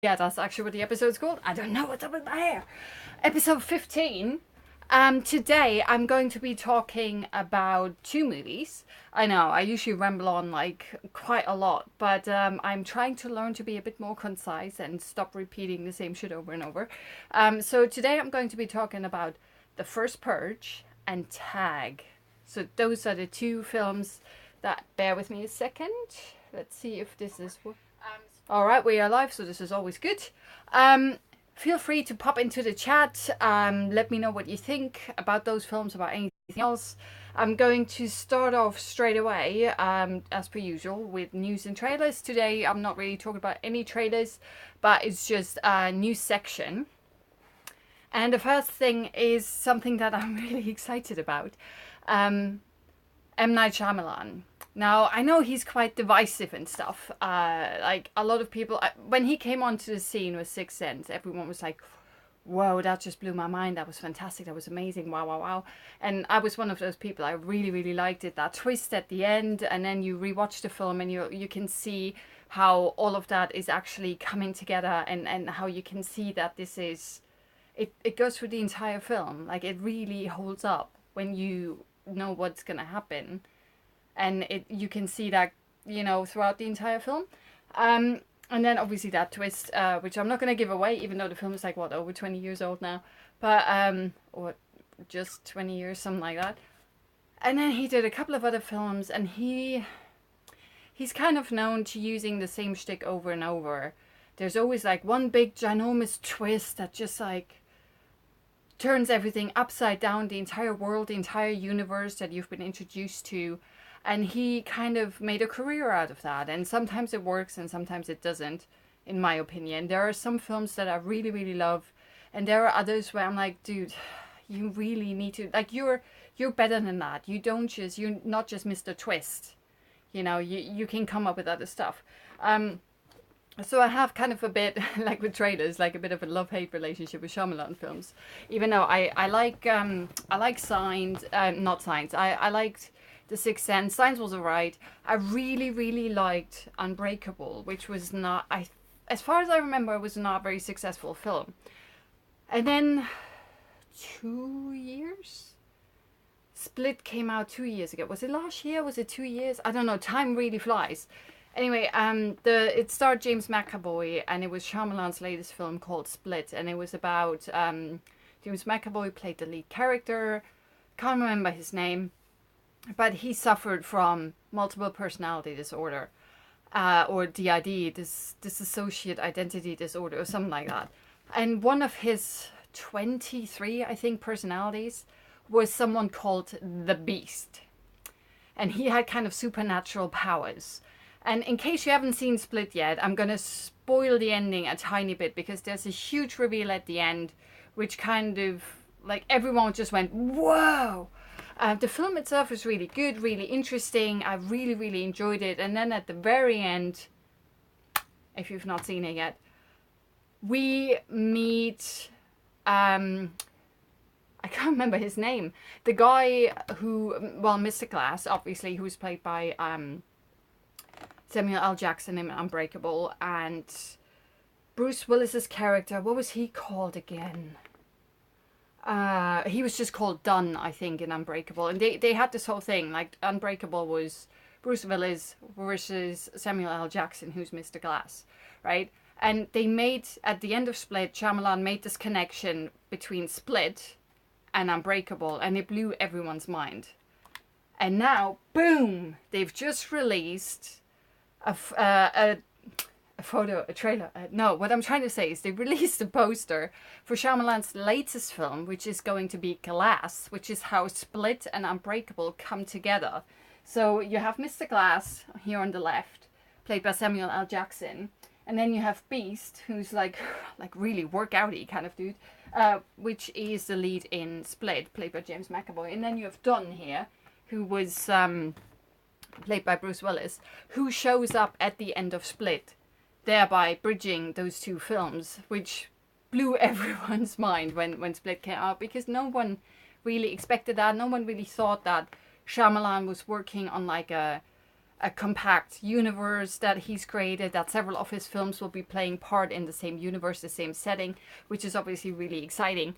Yeah, that's actually what the episode's called. I don't know what's up with my hair. Episode 15. Today I'm going to be talking about two movies. I know, I usually ramble on like quite a lot, but I'm trying to learn to be a bit more concise and stop repeating the same shit over and over. So today I'm going to be talking about the first Purge and Tag. So those are the two films that, bear with me a second. Let's see if this is... Alright, we are live, so this is always good. Feel free to pop into the chat. Let me know what you think about those films, about anything else. I'm going to start off straight away, as per usual, with news and trailers. Today, I'm not really talking about any trailers, but it's just a news section. And the first thing is something that I'm really excited about. M. Night Shyamalan. Now, I know he's quite divisive and stuff. Like, a lot of people... when he came onto the scene with Sixth Sense, everyone was like, whoa, that just blew my mind. That was fantastic. That was amazing. Wow, wow, wow. And I was one of those people. I really, really liked it. That twist at the end. And then you rewatch the film and you can see how all of that is actually coming together. And how you can see that this is... It goes through the entire film. Like, it really holds up when you know what's going to happen. And you can see that, you know, throughout the entire film. And then obviously that twist, which I'm not going to give away, even though the film is like, what, over 20 years old now. But, or just 20 years, something like that. And then he did a couple of other films, and he's kind of known to using the same shtick over and over. There's always like one big ginormous twist that just like turns everything upside down, the entire world, the entire universe that you've been introduced to. And he kind of made a career out of that. And sometimes it works and sometimes it doesn't, in my opinion. There are some films that I really, really love. And there are others where I'm like, dude, you really need to... Like, you're better than that. You're not just Mr. Twist. You know, you can come up with other stuff. So I have kind of a bit, like with trailers, like a bit of a love-hate relationship with Shyamalan films. Even though I like Signs, not Signs. I liked The Sixth Sense. Signs was alright. I really, really liked Unbreakable, which was not, as far as I remember, it was not a very successful film. And then 2 years? Split came out 2 years ago. Was it last year? Was it 2 years? I don't know. Time really flies. Anyway, it starred James McAvoy, and it was Shyamalan's latest film called Split, and it was about James McAvoy played the lead character. Can't remember his name, but he suffered from multiple personality disorder, or DID, dissociate identity disorder, or something like that. And one of his 23, I think, personalities was someone called the Beast, and he had kind of supernatural powers. And in case you haven't seen Split yet, I'm going to spoil the ending a tiny bit, because there's a huge reveal at the end, which kind of, like, everyone just went, whoa! The film itself is really good, really interesting. I really, really enjoyed it. And then at the very end, if you've not seen it yet, we meet, I can't remember his name. The guy who, well, Mr. Glass, obviously, who's played by Samuel L. Jackson in Unbreakable, and Bruce Willis's character, what was he called again? He was just called Dunn, I think, in Unbreakable. And they had this whole thing, like, Unbreakable was Bruce Willis versus Samuel L. Jackson, who's Mr. Glass, right? And they made, at the end of Split, Shyamalan made this connection between Split and Unbreakable, and it blew everyone's mind. And now, boom, they've just released a trailer. No, what I'm trying to say is they released a poster for Shyamalan's latest film, which is going to be Glass, which is how Split and Unbreakable come together. So you have Mr. Glass here on the left, played by Samuel L. Jackson, and then you have Beast, who's like really workouty kind of dude, which is the lead in Split, played by James McAvoy, and then you have Dunn here, who was played by Bruce Willis, who shows up at the end of Split, thereby bridging those two films, which blew everyone's mind when Split came out, because no one really expected that. No one really thought that Shyamalan was working on like a a compact universe that he's created, that several of his films will be playing part in the same universe, the same setting, which is obviously really exciting.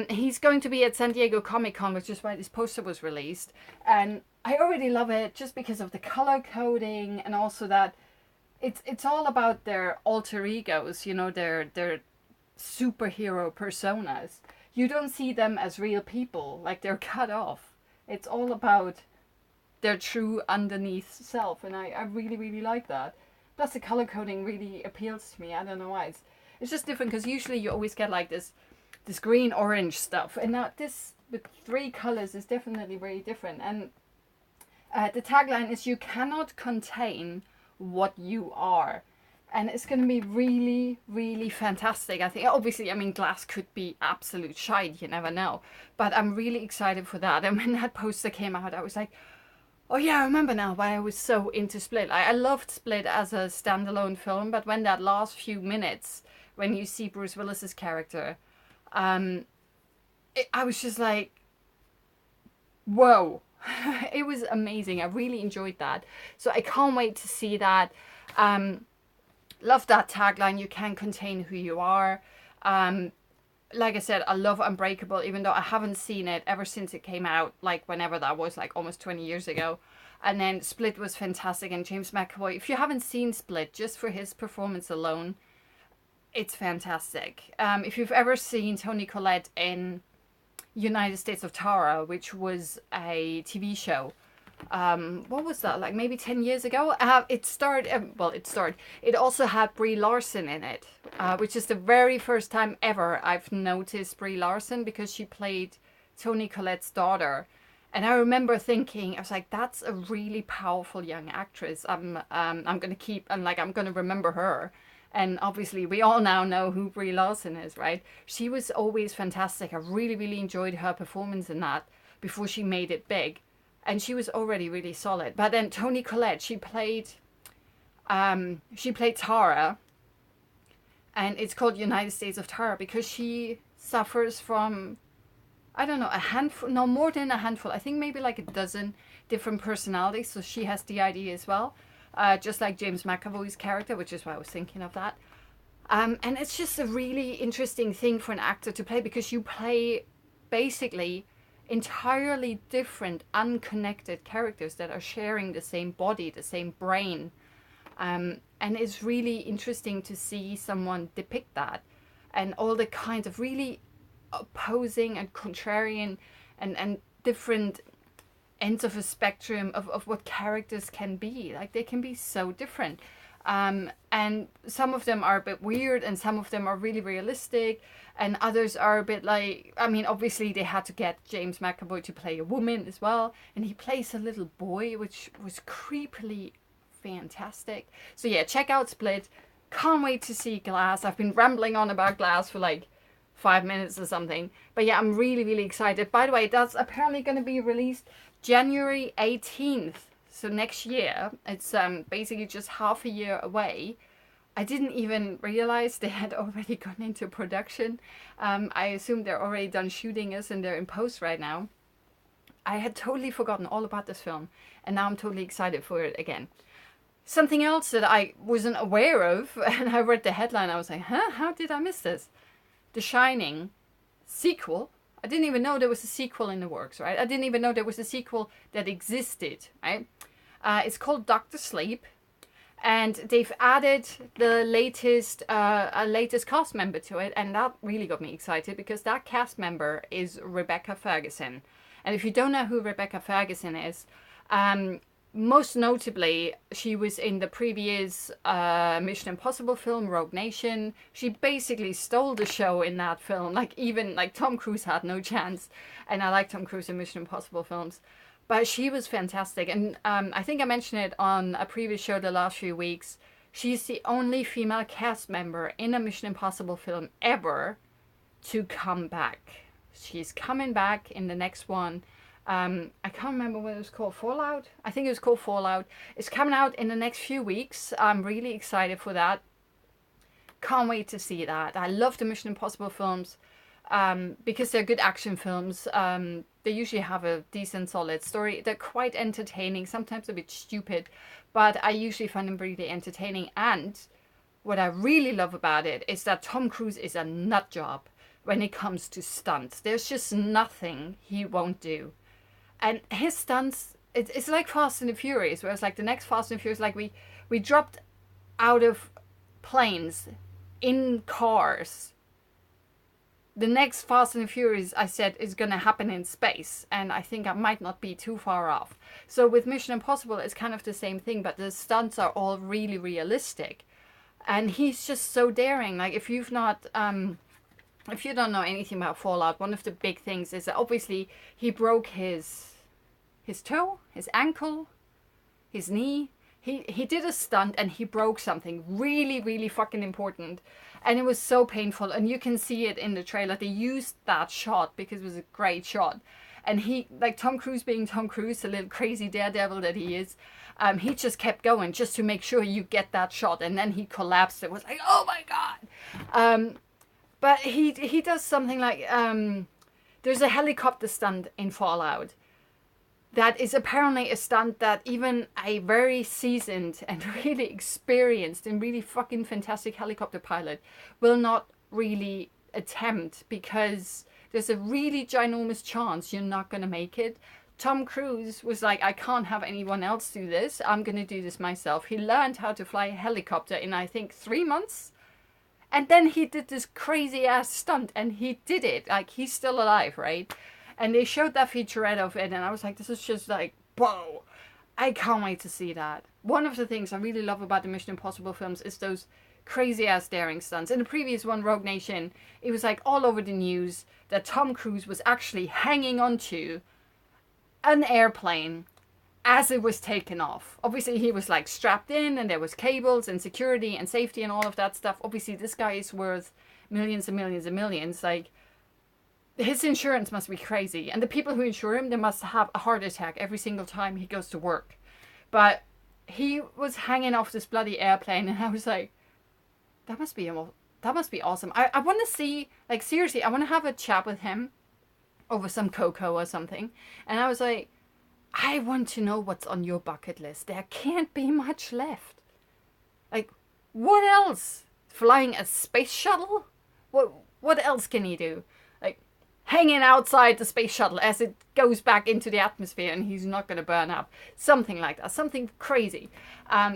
He's going to be at San Diego Comic-Con, which is why this poster was released. And I already love it just because of the color coding, and also that it's all about their alter egos, you know, their superhero personas. You don't see them as real people, like they're cut off. It's all about their true underneath self, and I really, really like that. Plus the color coding really appeals to me. I don't know why. It's just different, because usually you always get like this green orange stuff, and now this with 3 colors is definitely very different. And the tagline is, "You cannot contain what you are." And it's going to be really, really fantastic. I think, obviously, I mean, glass could be absolute shite, you never know. But I'm really excited for that. And when that poster came out, I was like, oh yeah, I remember now why I was so into Split. I loved Split as a standalone film, but when that last few minutes, when you see Bruce Willis's character, I was just like, whoa. It was amazing. I really enjoyed that. So I can't wait to see that. Love that tagline, "You can contain who you are." Like I said, I love Unbreakable, even though I haven't seen it ever since it came out, like whenever that was, like almost 20 years ago. And then Split was fantastic, and James McAvoy, if you haven't seen Split, just for his performance alone, it's fantastic. If you've ever seen Toni Collette in United States of Tara, which was a TV show, what was that, like maybe 10 years ago? It also had Brie Larson in it, which is the very first time ever I've noticed Brie Larson, because she played Toni Collette's daughter. And I remember thinking, I was like, that's a really powerful young actress. I'm gonna remember her. And obviously we all now know who Brie Larson is, right? She was always fantastic. I really, really enjoyed her performance in that before she made it big. And she was already really solid. But then Toni Collette, she played Tara, and it's called United States of Tara because she suffers from, I don't know, a handful, no, more than a handful. I think maybe like a dozen different personalities. So she has DID as well, just like James McAvoy's character, which is why I was thinking of that. And it's just a really interesting thing for an actor to play, because you play basically entirely different, unconnected characters that are sharing the same body, the same brain. And it's really interesting to see someone depict that, and all the kinds of really opposing and contrarian and different ends of a spectrum of what characters can be. Like, they can be so different. And some of them are a bit weird, and some of them are really realistic, and others are a bit like, I mean, obviously they had to get James McAvoy to play a woman as well, and he plays a little boy, which was creepily fantastic. So yeah, check out Split. Can't wait to see Glass. I've been rambling on about Glass for like 5 minutes or something, but yeah, I'm really, really excited. By the way, that's apparently going to be released January 18th. So next year. It's basically just half a year away. I didn't even realize they had already gone into production. I assume they're already done shooting us and they're in post right now. I had totally forgotten all about this film, and now I'm totally excited for it again. Something else that I wasn't aware of, and I read the headline, I was like, huh, how did I miss this? The Shining sequel. I didn't even know there was a sequel in the works, right? I didn't even know there was a sequel that existed, right? It's called Doctor Sleep, and they've added the latest cast member to it, and that really got me excited, because that cast member is Rebecca Ferguson. And if you don't know who Rebecca Ferguson is, most notably, she was in the previous Mission Impossible film, Rogue Nation. She basically stole the show in that film. Like, even like Tom Cruise had no chance. And I like Tom Cruise in Mission Impossible films. But she was fantastic. And I think I mentioned it on a previous show the last few weeks. She's the only female cast member in a Mission Impossible film ever to come back. She's coming back in the next one. I can't remember what it was called. Fallout? I think it was called Fallout. It's coming out in the next few weeks. I'm really excited for that. Can't wait to see that. I love the Mission Impossible films because they're good action films. They usually have a decent, solid story. They're quite entertaining, sometimes a bit stupid, but I usually find them really entertaining. And what I really love about it is that Tom Cruise is a nut job when it comes to stunts. There's just nothing he won't do. And his stunts, it's like Fast and the Furious, where it's like the next Fast and Furious, like we dropped out of planes in cars. The next Fast and Furious, I said, is going to happen in space, and I think I might not be too far off. So with Mission Impossible, it's kind of the same thing, but the stunts are all really realistic. And he's just so daring. Like, if you don't know anything about Fallout, one of the big things is that obviously he broke his toe, his ankle, his knee. He did a stunt and he broke something really, really fucking important. And it was so painful. And you can see it in the trailer. They used that shot because it was a great shot. And he, like Tom Cruise being Tom Cruise, the little crazy daredevil that he is, he just kept going just to make sure you get that shot. And then he collapsed. It was like, oh my God. But he does something like, there's a helicopter stunt in Fallout that is apparently a stunt that even a very seasoned and really experienced and really fucking fantastic helicopter pilot will not really attempt, because there's a really ginormous chance you're not going to make it. Tom Cruise was like, I can't have anyone else do this. I'm going to do this myself. He learned how to fly a helicopter in, I think, 3 months. And then he did this crazy ass stunt and he did it. Like, he's still alive, right? And they showed that featurette of it, and I was like, this is just like, whoa. I can't wait to see that. One of the things I really love about the Mission Impossible films is those crazy-ass daring stunts. In the previous one, Rogue Nation, it was like all over the news that Tom Cruise was actually hanging onto an airplane as it was taken off. Obviously, he was like strapped in, and there was cables and security and safety and all of that stuff. Obviously, this guy is worth millions and millions and millions. Like, his insurance must be crazy. And the people who insure him, they must have a heart attack every single time he goes to work. But he was hanging off this bloody airplane, and I was like, that must be awesome. I want to see, like, seriously, I want to have a chat with him over some cocoa or something. And I was like, I want to know what's on your bucket list. There can't be much left. Like, what else? Flying a space shuttle? What else can he do? Like, hanging outside the space shuttle as it goes back into the atmosphere and he's not going to burn up. Something like that. Something crazy.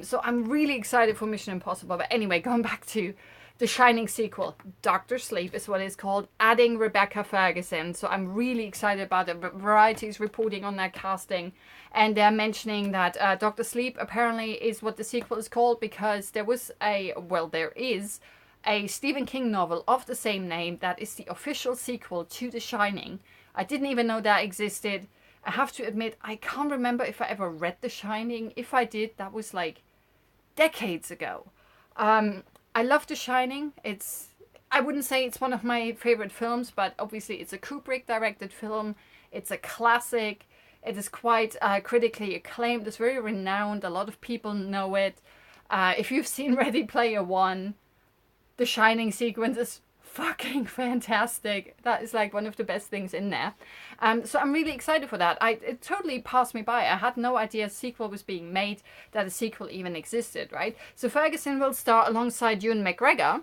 So I'm really excited for Mission Impossible. But anyway, going back to the Shining sequel, Doctor Sleep is what it's called, adding Rebecca Ferguson. So I'm really excited about it. Variety is reporting on that casting, and they're mentioning that Doctor Sleep apparently is what the sequel is called because there is a Stephen King novel of the same name that is the official sequel to The Shining. I didn't even know that existed. I have to admit, I can't remember if I ever read The Shining. If I did, that was like decades ago. I love The Shining. I wouldn't say it's one of my favorite films, but obviously it's a Kubrick-directed film. It's a classic. It is quite critically acclaimed. It's very renowned. A lot of people know it. If you've seen Ready Player One, The Shining sequence is fucking fantastic. That is like one of the best things in there. So I'm really excited for that. It totally passed me by. I had no idea a sequel was being made, that a sequel even existed, right? So Ferguson will star alongside Ewan McGregor.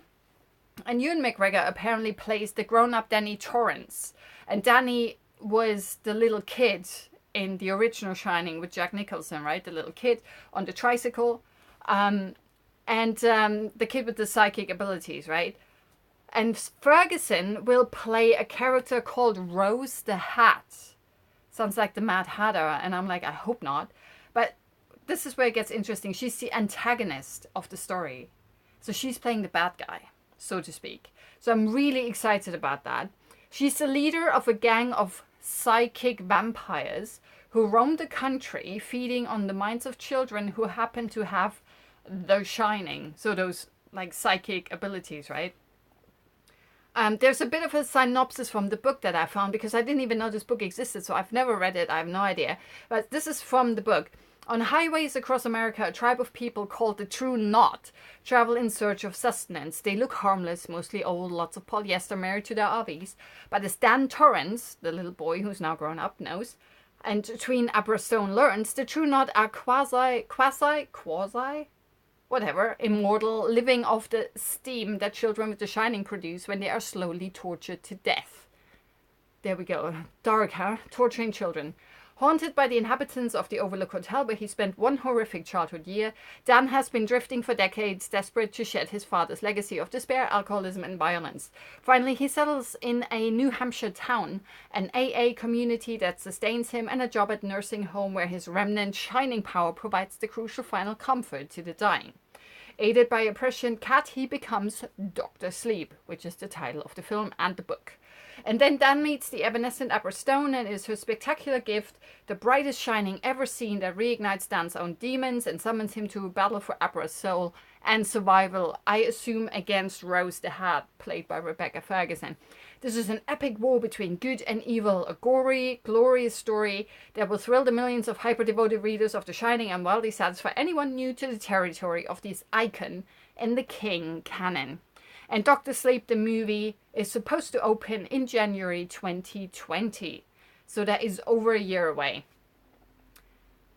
And Ewan McGregor apparently plays the grown-up Danny Torrance. And Danny was the little kid in the original Shining with Jack Nicholson, right? The little kid on the tricycle. And the kid with the psychic abilities, right? And Ferguson will play a character called Rose the Hat. Sounds like the Mad Hatter, and I'm like, I hope not. But this is where it gets interesting. She's the antagonist of the story. So she's playing the bad guy, so to speak. So I'm really excited about that. She's the leader of a gang of psychic vampires who roam the country, feeding on the minds of children who happen to have the Shining. So those, like, psychic abilities, right? There's a bit of a synopsis from the book that I found because I didn't even know this book existed, so I've never read it. I have no idea. But this is from the book. On highways across America, a tribe of people called the True Knot travel in search of sustenance. They look harmless, mostly old, lots of polyester married to their RVs. But as Dan Torrance, the little boy who's now grown up, knows, and Tween Aberstone learns, the True Knot are quasi, whatever, immortal, living off the steam that children with The Shining produce when they are slowly tortured to death. There we go. Dark, huh? Torturing children. Haunted by the inhabitants of the Overlook Hotel where he spent one horrific childhood year, Dan has been drifting for decades, desperate to shed his father's legacy of despair, alcoholism, and violence. Finally, he settles in a New Hampshire town, an AA community that sustains him, and a job at nursing home where his remnant shining power provides the crucial final comfort to the dying. Aided by a prescient cat, he becomes Dr. Sleep, which is the title of the film and the book. And then Dan meets the evanescent Aberstone and is her spectacular gift, the brightest shining ever seen that reignites Dan's own demons and summons him to a battle for Abra's soul and survival, I assume against Rose the Hat, played by Rebecca Ferguson. This is an epic war between good and evil, a gory, glorious story that will thrill the millions of hyper-devoted readers of The Shining and wildly satisfy anyone new to the territory of this icon in the King canon. And Dr. Sleep, the movie, is supposed to open in January 2020. So that is over a year away.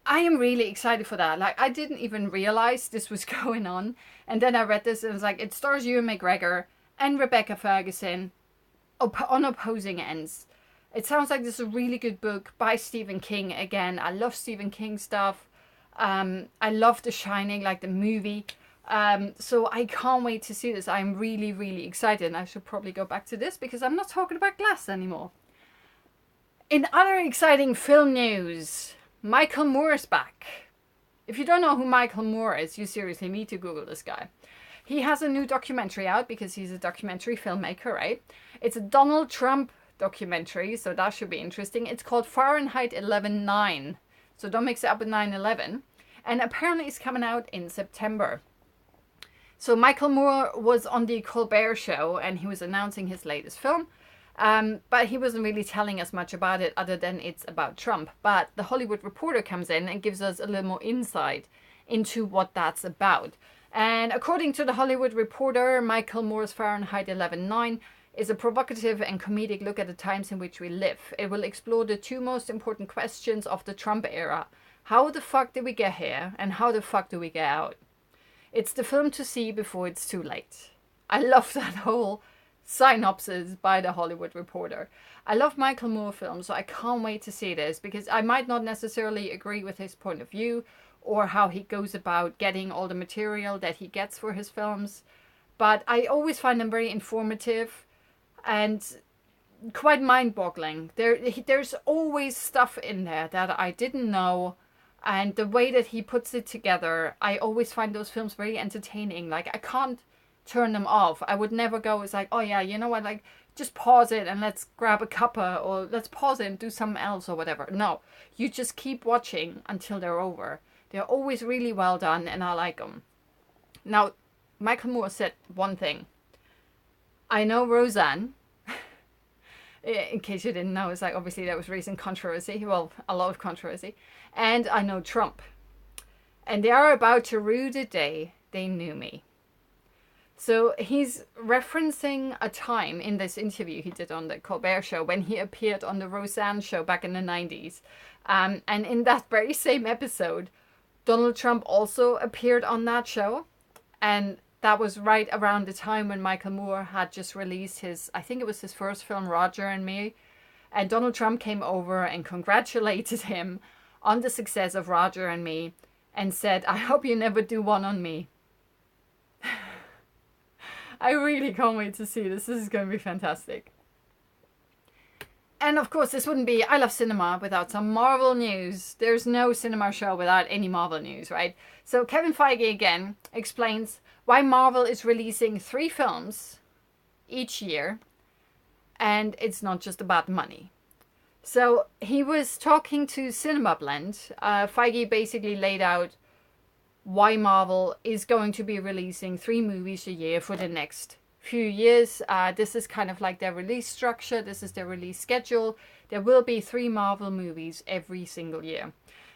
I am really excited for that. Like, I didn't even realize this was going on. And then I read this and it was like, it stars Ewan McGregor and Rebecca Ferguson on opposing ends. It sounds like this is a really good book by Stephen King. Again, I love Stephen King stuff. I love The Shining, like the movie. So I can't wait to see this. I'm really, really excited. And I should probably go back to this because I'm not talking about Glass anymore. In other exciting film news, Michael Moore is back. If you don't know who Michael Moore is, you seriously need to Google this guy. He has a new documentary out because he's a documentary filmmaker, right? It's a Donald Trump documentary, so that should be interesting. It's called Fahrenheit 11/9. So don't mix it up with 9/11. And apparently it's coming out in September. So Michael Moore was on the Colbert Show and he was announcing his latest film. But he wasn't really telling us much about it other than it's about Trump. But The Hollywood Reporter comes in and gives us a little more insight into what that's about. And according to The Hollywood Reporter, Michael Moore's Fahrenheit 11/9 is a provocative and comedic look at the times in which we live. It will explore the two most important questions of the Trump era. How the fuck did we get here? And how the fuck do we get out? It's the film to see before it's too late. I love that whole synopsis by The Hollywood Reporter. I love Michael Moore films, so I can't wait to see this because I might not necessarily agree with his point of view or how he goes about getting all the material that he gets for his films. But I always find them very informative and quite mind-boggling. There's always stuff in there that I didn't know. And the way that he puts it together, I always find those films very entertaining. Like, I can't turn them off. I would never go, it's like, oh yeah, you know what, like, just pause it and let's grab a cuppa, or let's pause it and do something else or whatever. No, you just keep watching until they're over. They're always really well done and I like them. Now, Michael Moore said one thing. I know Roseanne. In case you didn't know, it's like, obviously there was recent controversy. Well, a lot of controversy. And I know Trump. And they are about to rue the day they knew me. So he's referencing a time in this interview he did on the Colbert Show when he appeared on the Roseanne show back in the 90s. And in that very same episode, Donald Trump also appeared on that show. And that was right around the time when Michael Moore had just released his, I think it was his first film, Roger and Me. And Donald Trump came over and congratulated him on the success of Roger and Me and said, I hope you never do one on me. I really can't wait to see this. This is going to be fantastic. And of course, this wouldn't be I Love Cinema without some Marvel news. There's no cinema show without any Marvel news, right? So Kevin Feige again explains why Marvel is releasing 3 films each year. And it's not just about money. So he was talking to Cinema Blend. Feige basically laid out why Marvel is going to be releasing 3 movies a year for the next few years. This is kind of like their release structure. This is their release schedule. There will be 3 Marvel movies every single year.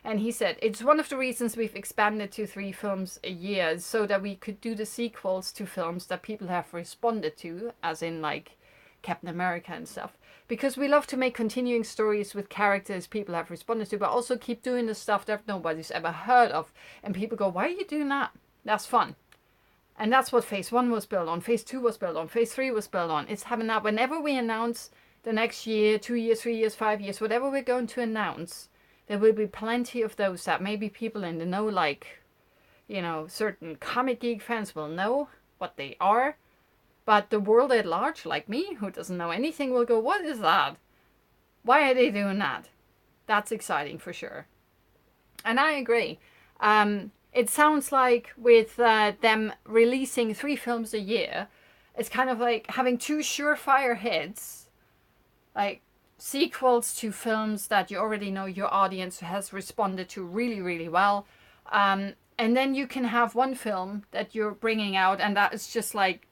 And he said, it's one of the reasons we've expanded to 3 films a year, so that we could do the sequels to films that people have responded to, as in like Captain America and stuff. Because we love to make continuing stories with characters people have responded to, but also keep doing the stuff that nobody's ever heard of. And people go, why are you doing that? That's fun. And that's what Phase 1 was built on, Phase 2 was built on, Phase 3 was built on. It's having that whenever we announce the next year, 2 years, 3 years, 5 years, whatever we're going to announce, there will be plenty of those that maybe people in the know, like, you know, certain comic geek fans will know what they are. But the world at large, like me, who doesn't know anything, will go, what is that? Why are they doing that? That's exciting for sure. And I agree. It sounds like with them releasing 3 films a year, it's kind of like having 2 surefire hits, like sequels to films that you already know your audience has responded to really, really well. And then you can have 1 film that you're bringing out, and that is just like,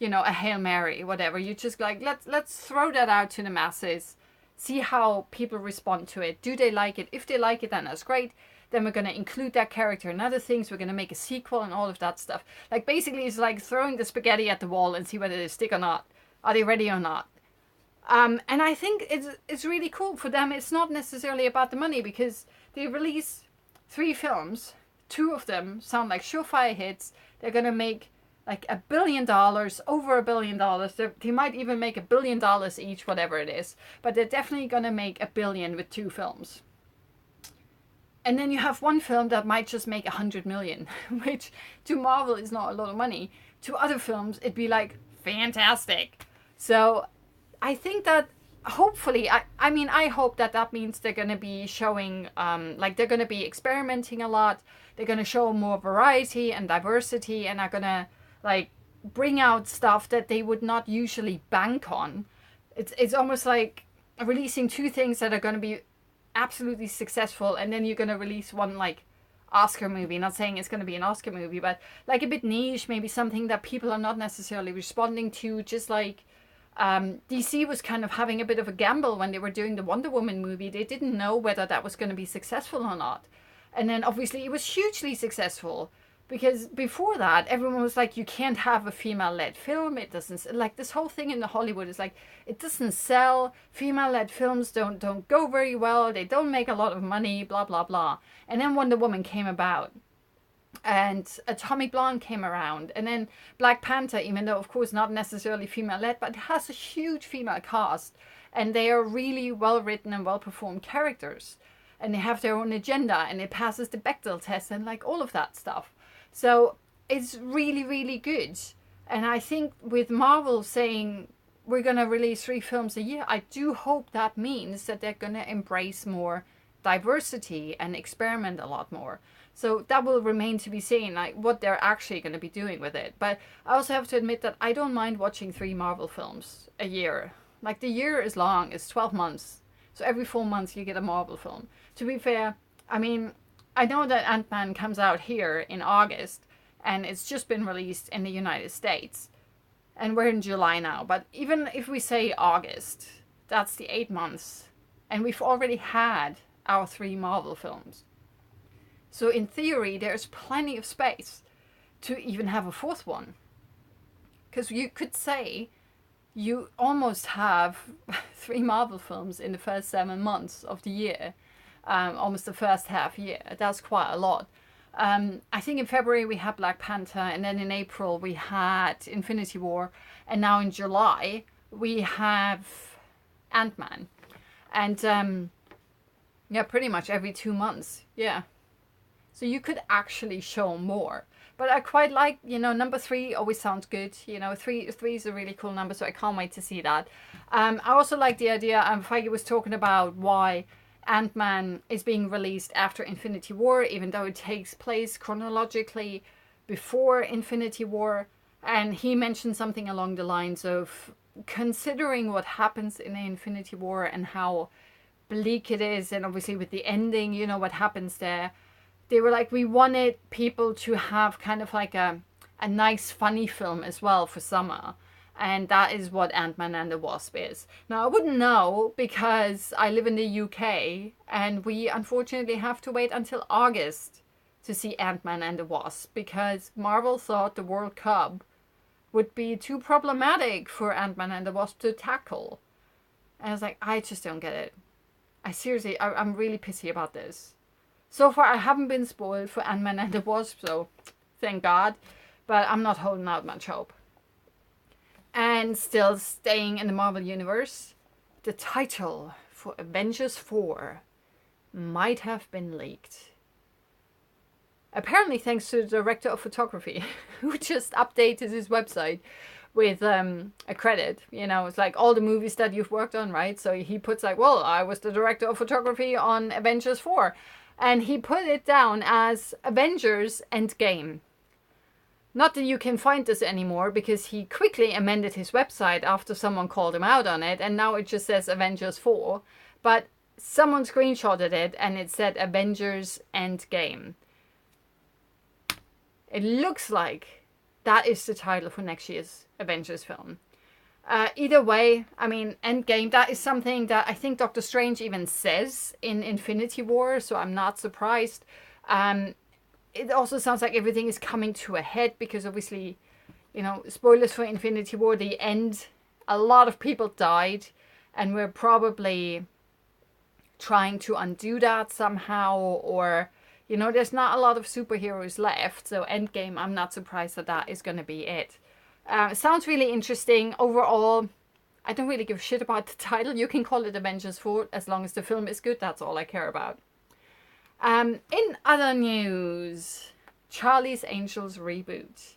you know, a Hail Mary, whatever. You just like, let's throw that out to the masses, see how people respond to it. Do they like it? If they like it, then that's great. Then we're going to include that character in other things. We're going to make a sequel and all of that stuff. Like, basically, it's like throwing the spaghetti at the wall and see whether they stick or not. Are they ready or not? And I think it's really cool for them. It's not necessarily about the money, because they release 3 films. 2 of them sound like surefire hits. They're going to make like $1 billion, over $1 billion. They might even make $1 billion each, whatever it is. But they're definitely going to make $1 billion with 2 films. And then you have 1 film that might just make 100 million, which to Marvel is not a lot of money. To other films, it'd be like, fantastic. So I think that hopefully, I mean, I hope that that means they're going to be showing, like they're going to be experimenting a lot. They're going to show more variety and diversity, and are going to like bring out stuff that they would not usually bank on. It's almost like releasing 2 things that are going to be absolutely successful, and then you're going to release 1 like Oscar movie. Not saying it's going to be an Oscar movie, but like a bit niche, maybe something that people are not necessarily responding to. Just like DC was kind of having a bit of a gamble when they were doing the Wonder Woman movie. They didn't know whether that was going to be successful or not. And then obviously it was hugely successful, because before that everyone was like, you can't have a female-led film. It doesn't, like this whole thing in the Hollywood is like, it doesn't sell. Female-led films don't go very well. They don't make a lot of money, blah, blah, blah. And then Wonder Woman came about, and Atomic Blonde came around, and then Black Panther, even though of course not necessarily female-led, but it has a huge female cast, and they are really well-written and well-performed characters, and they have their own agenda, and it passes the Bechdel test and like all of that stuff. So it's really, really good. And I think with Marvel saying we're going to release 3 films a year, I do hope that means that they're going to embrace more diversity and experiment a lot more. So that will remain to be seen, like what they're actually going to be doing with it. But I also have to admit that I don't mind watching 3 Marvel films a year. Like the year is long, it's 12 months. So every 4 months you get a Marvel film. To be fair, I mean, I know that Ant-Man comes out here in August, and it's just been released in the United States. And we're in July now. But even if we say August, that's the 8 months. And we've already had our 3 Marvel films. So in theory, there's plenty of space to even have a 4th one. Because you could say you almost have 3 Marvel films in the first 7 months of the year. Almost the first half year. That's quite a lot. I think in February we had Black Panther, and then in April we had Infinity War, and now in July we have Ant-Man. And yeah, pretty much every 2 months. Yeah. So you could actually show more. But I quite like, you know, number 3 always sounds good. You know, 3 is a really cool number, so I can't wait to see that. I also like the idea, Feige was talking about why Ant-Man is being released after Infinity War, even though it takes place chronologically before Infinity War. And he mentioned something along the lines of considering what happens in the Infinity War and how bleak it is, and obviously with the ending, you know, what happens there. They were like, we wanted people to have kind of like a nice funny film as well for summer. And that is what Ant-Man and the Wasp is. Now, I wouldn't know because I live in the UK and we unfortunately have to wait until August to see Ant-Man and the Wasp because Marvel thought the World Cup would be too problematic for Ant-Man and the Wasp to tackle. And I was like, I just don't get it. I'm really pissy about this. So far, I haven't been spoiled for Ant-Man and the Wasp, so thank God. But I'm not holding out much hope. And still staying in the Marvel Universe, the title for Avengers 4 might have been leaked. Apparently thanks to the director of photography, who just updated his website with a credit. You know, it's like all the movies that you've worked on, right? So he puts like, well, I was the director of photography on Avengers 4. And he put it down as Avengers Endgame. Not that you can find this anymore because he quickly amended his website after someone called him out on it. And now it just says Avengers 4. But someone screenshotted it and it said Avengers Endgame. It looks like that is the title for next year's Avengers film. Either way, I mean, Endgame, that is something that I think Doctor Strange even says in Infinity War, so I'm not surprised. It also sounds like everything is coming to a head because obviously, you know, spoilers for Infinity War, the end, a lot of people died and we're probably trying to undo that somehow, or, you know, there's not a lot of superheroes left, so Endgame, I'm not surprised that that is going to be it. Sounds really interesting. Overall, I don't really give a shit about the title. You can call it Avengers 4 as long as the film is good. That's all I care about. In other news, Charlie's Angels reboot.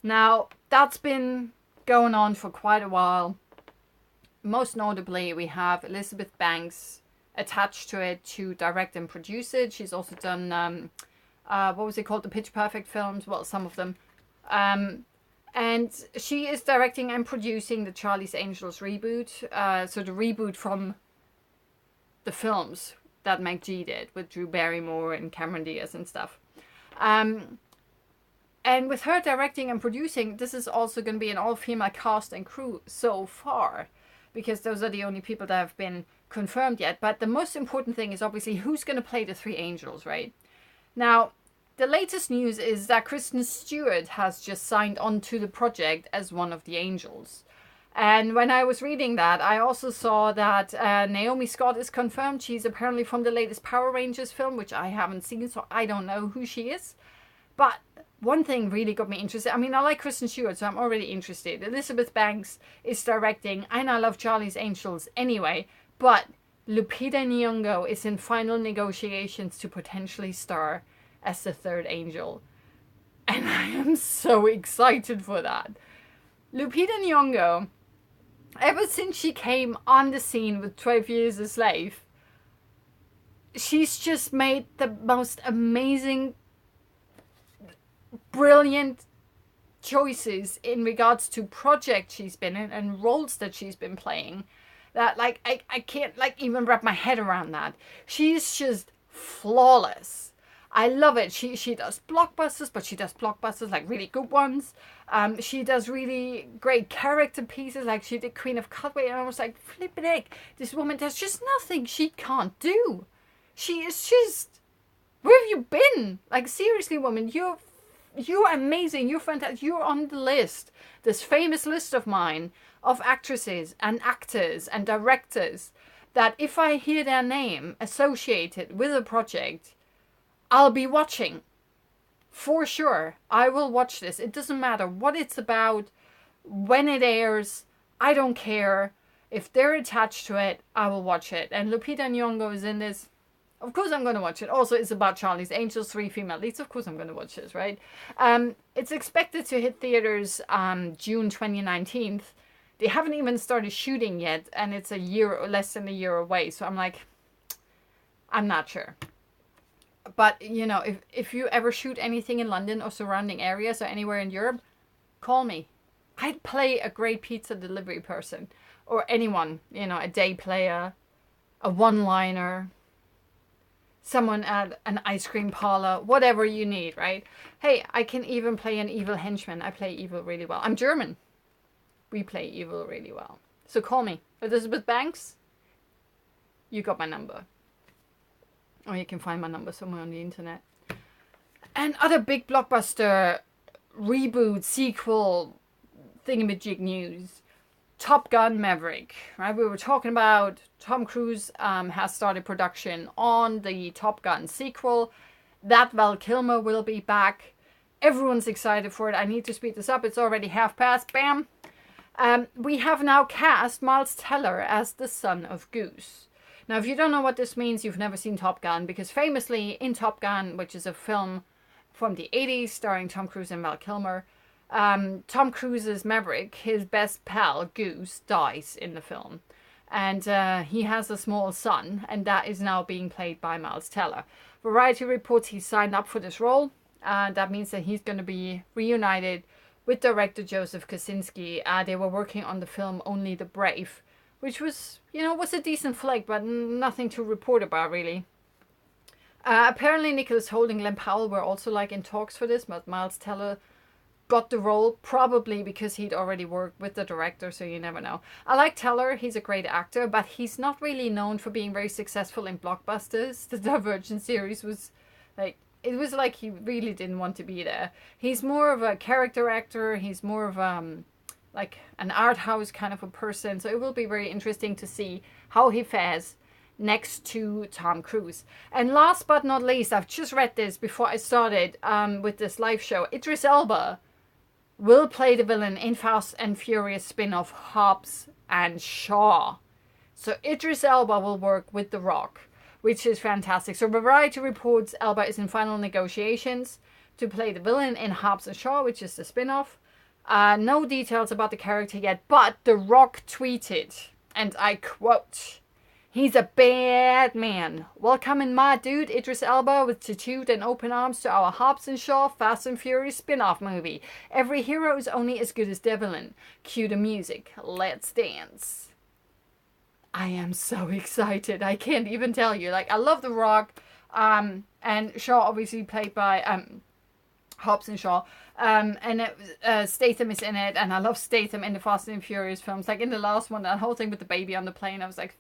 Now, that's been going on for quite a while. Most notably, we have Elizabeth Banks attached to it to direct and produce it. She's also done, what was it called? The Pitch Perfect films. Well, some of them. And she is directing and producing the Charlie's Angels reboot. So the reboot from the films that McG did with Drew Barrymore and Cameron Diaz and stuff. And with her directing and producing, this is also going to be an all-female cast and crew so far, because those are the only people that have been confirmed yet. But the most important thing is obviously who's going to play the three angels, right? Now, the latest news is that Kristen Stewart has just signed on to the project as one of the angels. And when I was reading that, I also saw that Naomi Scott is confirmed. She's apparently from the latest Power Rangers film, which I haven't seen, so I don't know who she is. But one thing really got me interested. I mean, I like Kristen Stewart, so I'm already interested. Elizabeth Banks is directing, and I love Charlie's Angels anyway. But Lupita Nyong'o is in final negotiations to potentially star as the third angel. And I am so excited for that. Lupita Nyong'o, ever since she came on the scene with 12 Years a Slave, she's just made the most amazing, brilliant choices in regards to projects she's been in and roles that she's been playing. That, like, I can't, like, even wrap my head around that. She's just flawless. I love it. She does blockbusters, but she does blockbusters, like, really good ones. She does really great character pieces, like she did Queen of Cutway, and I was like, flippin' heck, this woman, there's just nothing she can't do. She is just, where have you been? Like, seriously, woman, you're amazing, you're fantastic, you're on the list, this famous list of mine, of actresses and actors and directors, that if I hear their name associated with a project, I'll be watching. For sure. I will watch this. It doesn't matter what it's about, when it airs. I don't care. If they're attached to it, I will watch it. And Lupita Nyong'o is in this. Of course I'm going to watch it. Also, it's about Charlie's Angels, 3 female leads. Of course I'm going to watch this, right? It's expected to hit theaters June 2019. They haven't even started shooting yet. And it's a year or less than a year away. So I'm like, I'm not sure. But, you know, if you ever shoot anything in London or surrounding areas or anywhere in Europe, call me. I'd play a great pizza delivery person. Or anyone, you know, a day player, a one-liner, someone at an ice cream parlor, whatever you need, right? Hey, I can even play an evil henchman. I play evil really well. I'm German. we play evil really well. So call me. Elizabeth Banks, you got my number. Or you can find my number somewhere on the internet. And other big blockbuster reboot, sequel, thingamajig news. Top Gun Maverick, right? We were talking about Tom Cruise has started production on the Top Gun sequel. That Val Kilmer will be back. Everyone's excited for it. I need to speed this up. It's already past. Bam! We have now cast Miles Teller as the son of Goose. Now, if you don't know what this means, you've never seen Top Gun, because famously in Top Gun, which is a film from the 80s starring Tom Cruise and Val Kilmer, Tom Cruise's Maverick, his best pal, Goose, dies in the film. And he has a small son, and that is now being played by Miles Teller. Variety reports he signed up for this role. That means that he's going to be reunited with director Joseph Kosinski. They were working on the film Only the Brave, which was, was a decent flick, but nothing to report about, really. Apparently, Nicholas Hoult and Glenn Powell were also in talks for this, but Miles Teller got the role, probably because he'd already worked with the director, so you never know. I like Teller, he's a great actor, but he's not really known for being very successful in blockbusters. The Divergent series was it was like he really didn't want to be there. He's more of a character actor, he's more of an art house kind of a person, so it will be very interesting to see how he fares next to Tom Cruise. And last but not least, I've just read this before I started with this live show. Idris Elba will play the villain in Fast and Furious spin-off Hobbs and Shaw. So Idris Elba will work with The Rock, which is fantastic. So Variety reports Elba is in final negotiations to play the villain in Hobbs and Shaw, which is the spin-off. No details about the character yet, but The Rock tweeted, and I quote, "He's a bad man. Welcoming my dude Idris Elba with tattooed and open arms to our Hobbs and Shaw Fast and Furious spin-off movie. Every hero is only as good as their villain. Cue the music. Let's dance." I am so excited. I can't even tell you. I love The Rock. And Shaw obviously played by Hobbs and Shaw. And Statham is in it. And I love Statham in the Fast and Furious films. In the last one, that whole thing with the baby on the plane, I was like,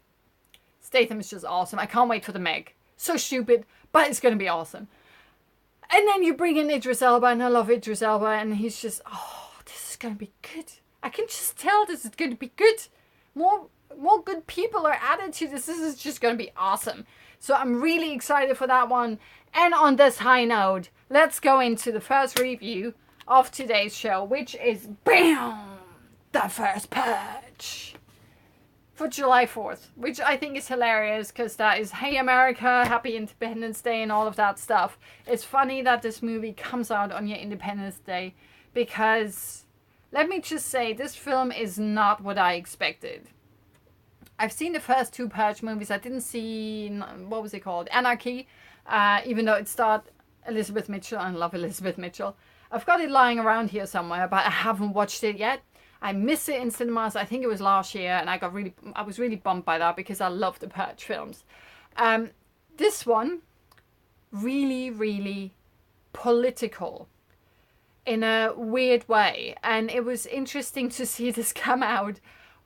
Statham is just awesome. I can't wait for the Meg. So stupid, but it's going to be awesome. And then you bring in Idris Elba, and I love Idris Elba, and he's just, this is going to be good. I can just tell this is going to be good. More good people are added to this. This is just going to be awesome. So I'm really excited for that one. And on this high note, let's go into the first review of today's show, which is, BAM! The First Purge. For July 4th, which I think is hilarious because that is, hey America, happy Independence Day and all of that stuff. It's funny that this movie comes out on your Independence Day because, let me just say, this film is not what I expected. I've seen the first two Purge movies. I didn't see, what was it called? Anarchy, even though it starred Elizabeth Mitchell. I love Elizabeth Mitchell. I've got it lying around here somewhere, but I haven't watched it yet. I missed it in cinemas. I think it was last year, and I was really bummed by that because I love the Purge films. This one, really, really political in a weird way, and it was interesting to see this come out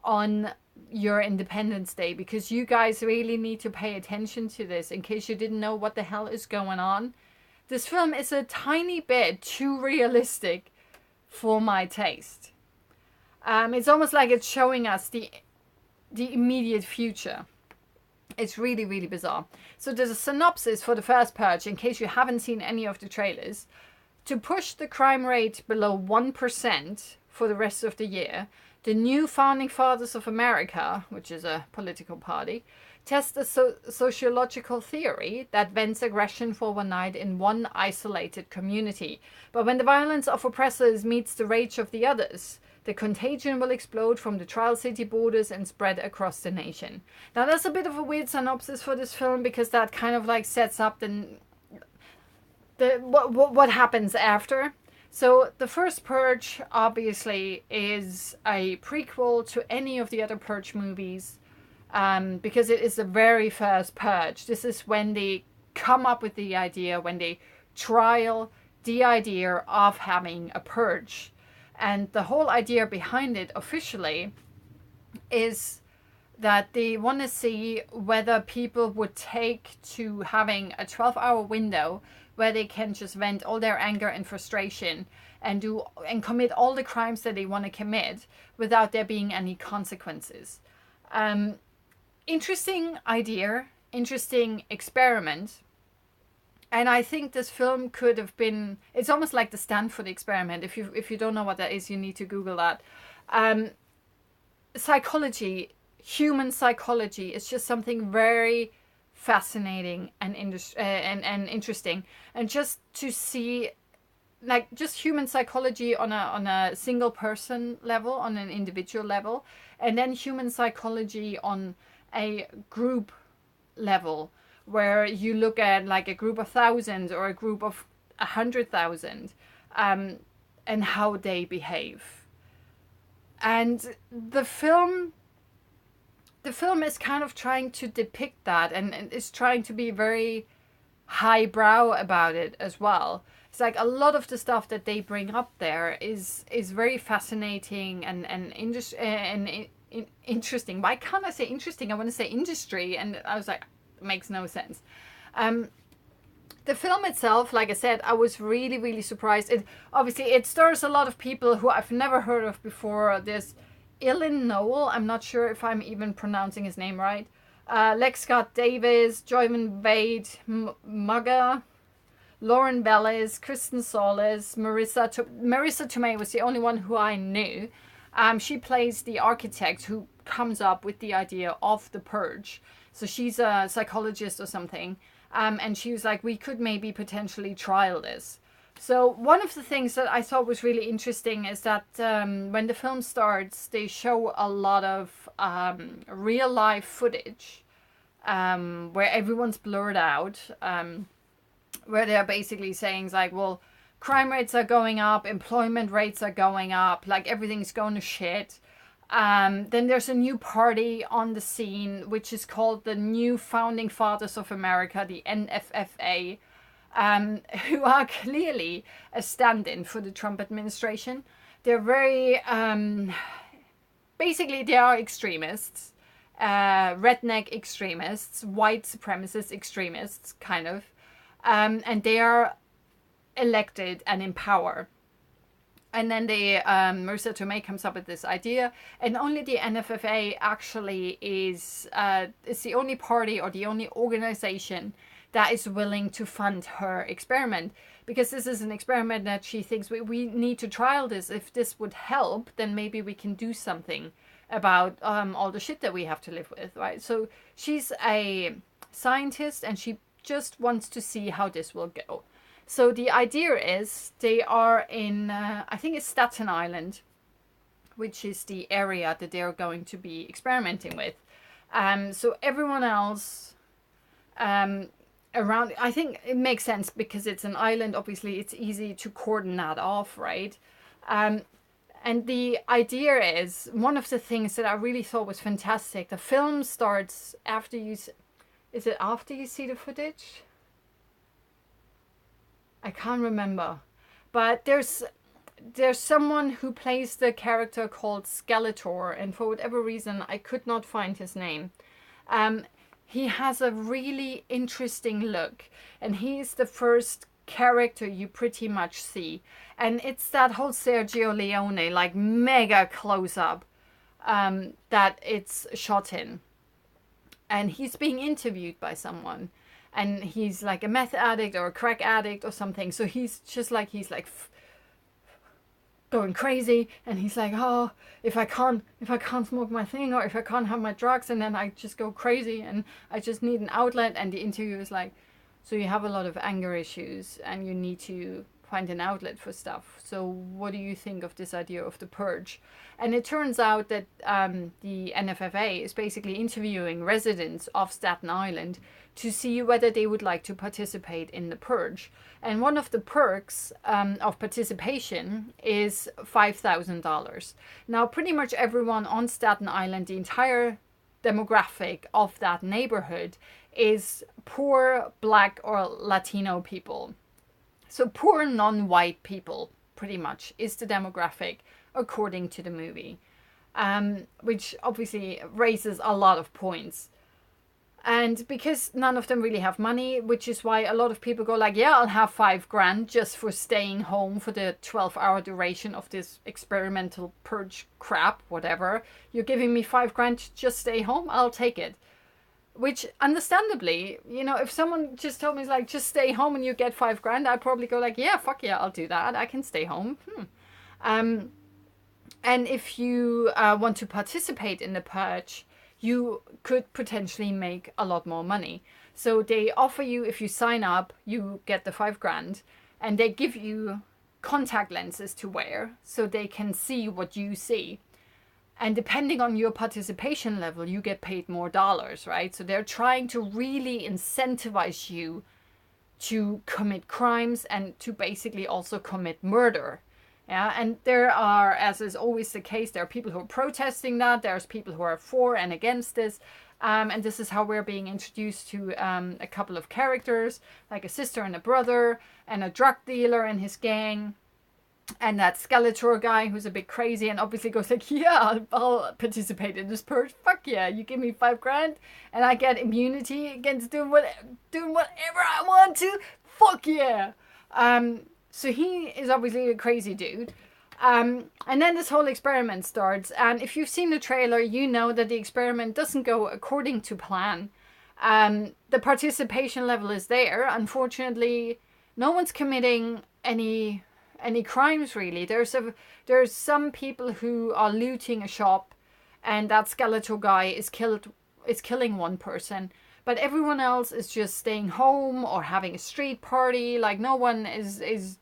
on your Independence Day because you guys really need to pay attention to this in case you didn't know what the hell is going on. This film is a tiny bit too realistic for my taste. It's almost like it's showing us the immediate future. It's really, really bizarre. So there's a synopsis for the first Purge, in case you haven't seen any of the trailers. To push the crime rate below 1% for the rest of the year, the new Founding Fathers of America, which is a political party, test a sociological theory that vents aggression for one night in one isolated community. But when the violence of oppressors meets the rage of the others, the contagion will explode from the Tri-City borders and spread across the nation. Now that's a bit of a weird synopsis for this film because that kind of sets up what happens after. So the first Purge obviously is a prequel to any of the other Purge movies because it is the very first Purge. This is when they come up with the idea, when they trial the idea of having a purge. And the whole idea behind it officially is that they want to see whether people would take to having a 12-hour window where they can just vent all their anger and frustration and commit all the crimes that they want to commit without there being any consequences. Interesting idea, interesting experiment. And I think this film could have been, it's almost like the Stanford experiment. If you don't know what that is, you need to Google that. Psychology, human psychology, is just something very fascinating and interesting. And just to see, like, just human psychology on a single person level, on an individual level, and then human psychology on a group level, where you look at like a group of 1,000 or a group of 100,000, and how they behave. And the film is kind of trying to depict that, and is trying to be very highbrow about it as well. It's like a lot of the stuff that they bring up there is very fascinating and interesting. Why can't I say interesting? I want to say industry, and I was like, it makes no sense. The film itself, like I said, I was really, really surprised. It stars a lot of people who I've never heard of before. There's Ilan Noel, I'm not sure if I'm even pronouncing his name right. Lex Scott Davis, Joyman Vade, Mugga, Lauren Bellis, Kristen Solis, Marissa Tomei was the only one who I knew. She plays the architect who comes up with the idea of the purge. So she's a psychologist or something. And she was like, we could maybe potentially trial this. So one of the things that I thought was really interesting is that when the film starts, they show a lot of real life footage where everyone's blurred out, where they're basically saying like, well, crime rates are going up, employment rates are going up, like everything's going to shit. Then there's a new party on the scene, which is called the New Founding Fathers of America, the NFFA, who are clearly a stand-in for the Trump administration. They're very, basically they are extremists, redneck extremists, white supremacist extremists, kind of, and they are elected and in power. And then Marissa Tomei comes up with this idea, and only the NFFA actually is the only party or the only organization that is willing to fund her experiment, because this is an experiment that she thinks we need to trial this. If this would help, then maybe we can do something about all the shit that we have to live with, right? So she's a scientist, and she just wants to see how this will go. So the idea is they are in, I think it's Staten Island, which is the area that they're going to be experimenting with. So everyone else around, I think it makes sense because it's an island. Obviously, it's easy to cordon that off, right? And the idea is, one of the things that I really thought was fantastic, the film starts after you, is it after you see the footage? I can't remember, but there's someone who plays the character called Skeletor, and for whatever reason I could not find his name. He has a really interesting look, and he's the first character you pretty much see, and it's that whole Sergio Leone like mega close-up that it's shot in, and he's being interviewed by someone. And he's like a meth addict or a crack addict or something. So he's going crazy. And he's like, oh, if I can't smoke my thing, or if I can't have my drugs, and then I just go crazy and I just need an outlet. And the interviewer is like, so you have a lot of anger issues and you need to find an outlet for stuff. So what do you think of this idea of the purge? And it turns out that the NFFA is basically interviewing residents of Staten Island to see whether they would like to participate in the purge. And one of the perks of participation is $5,000. Now, pretty much everyone on Staten Island, the entire demographic of that neighborhood, is poor Black or Latino people. So poor non-white people, pretty much, is the demographic according to the movie. Which obviously raises a lot of points. And because none of them really have money, which is why a lot of people go like, yeah, I'll have $5,000 just for staying home for the 12-hour duration of this experimental purge crap, whatever. You're giving me $5,000 to just stay home? I'll take it. Which, understandably, you know, if someone just told me, like, just stay home and you get $5,000, I'd probably go like, yeah, fuck yeah, I'll do that. I can stay home. And if you want to participate in the purge, you could potentially make a lot more money. So they offer you, if you sign up, you get the $5,000, and they give you contact lenses to wear so they can see what you see. And depending on your participation level, you get paid more dollars, right? So they're trying to really incentivize you to commit crimes and to basically also commit murder. Yeah, and there are, as is always the case, there are people who are protesting that. There's people who are for and against this. And this is how we're being introduced to a couple of characters, like a sister and a brother, and a drug dealer and his gang. And that Skeletor guy who's a bit crazy and obviously goes like, yeah, I'll participate in this purge. Fuck yeah, you give me $5,000 and I get immunity against doing whatever I want to. Fuck yeah. So he is obviously a crazy dude. And then this whole experiment starts. And if you've seen the trailer, you know that the experiment doesn't go according to plan. The participation level is there. Unfortunately, no one's committing any crimes really. There's some people who are looting a shop, and that Skeletor guy is killing one person. But everyone else is just staying home or having a street party. Like, no one is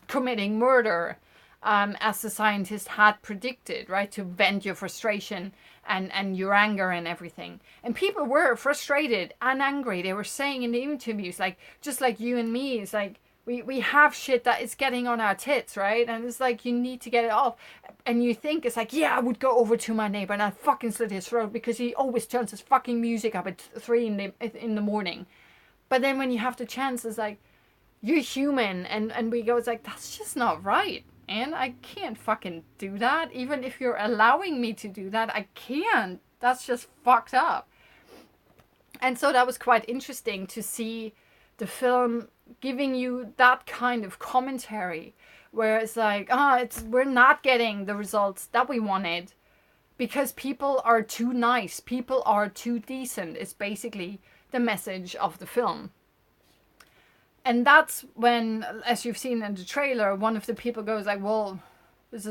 committing murder, as the scientist had predicted, right? To vent your frustration and your anger and everything. And people were frustrated and angry. They were saying in the interviews, like, just like you and me, it's like, we have shit that is getting on our tits, right? And it's like, you need to get it off. And you think it's like, yeah, I would go over to my neighbor and I'd fucking slit his throat because he always turns his fucking music up at 3 in the morning. But then when you have the chance, it's like, you're human. And we go, it's like, that's just not right. And I can't fucking do that. Even if you're allowing me to do that, I can't. That's just fucked up. And so that was quite interesting to see the film giving you that kind of commentary where it's like, we're not getting the results that we wanted because people are too nice, people are too decent, is basically the message of the film. And that's when, as you've seen in the trailer, one of the people goes like, well, this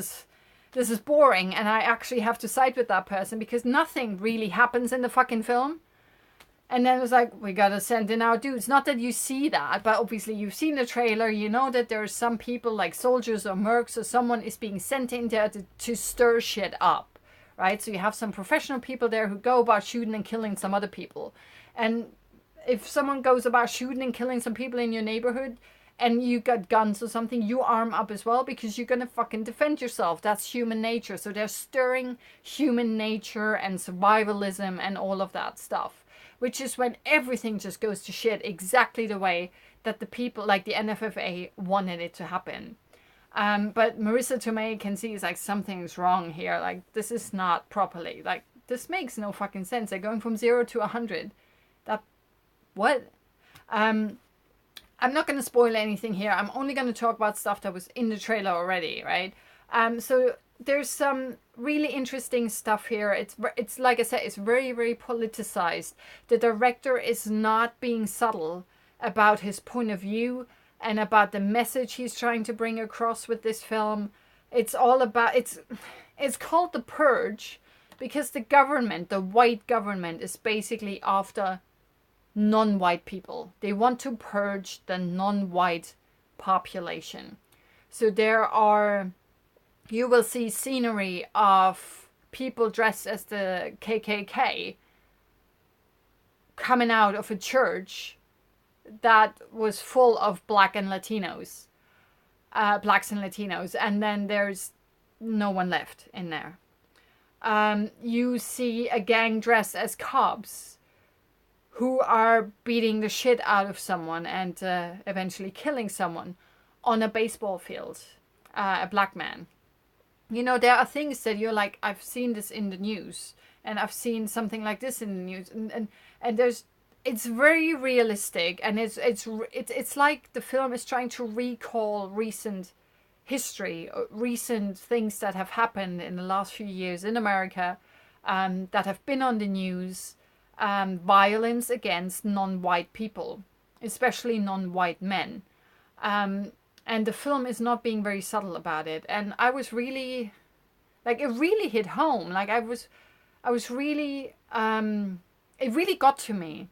is boring, and I actually have to side with that person because nothing really happens in the fucking film. And then it was like, we gotta send in our dudes. Not that you see that, but obviously you've seen the trailer. You know that there's some people like soldiers or mercs or someone is being sent in there to stir shit up, right? So you have some professional people there who go about shooting and killing some other people. And if someone goes about shooting and killing some people in your neighborhood and you got guns or something, you arm up as well because you're gonna fucking defend yourself. That's human nature. So they're stirring human nature and survivalism and all of that stuff. Which is when everything just goes to shit exactly the way that the people, like the NFFA, wanted it to happen. But Marissa Tomei can see it's like something's wrong here. Like, this is not properly. Like, this makes no fucking sense. They're going from 0 to 100. What? I'm not going to spoil anything here. I'm only going to talk about stuff that was in the trailer already, right? So there's some really interesting stuff here. It's like I said, it's very, very politicized. The director is not being subtle about his point of view and about the message he's trying to bring across with this film. It's all about, it's called The Purge because the government, the white government, is basically after non-white people. They want to purge the non-white population. So you will see scenery of people dressed as the KKK coming out of a church that was full of blacks and Latinos. And then there's no one left in there. You see a gang dressed as cops who are beating the shit out of someone and eventually killing someone on a baseball field. a black man. You know, there are things that you're like, I've seen this in the news, and I've seen something like this in the news, and there's, it's very realistic, and it's like the film is trying to recall recent history, recent things that have happened in the last few years in America, that have been on the news, violence against non-white people, especially non-white men. And the film is not being very subtle about it. And I was really, like, it really hit home. Like, I was really, it really got to me.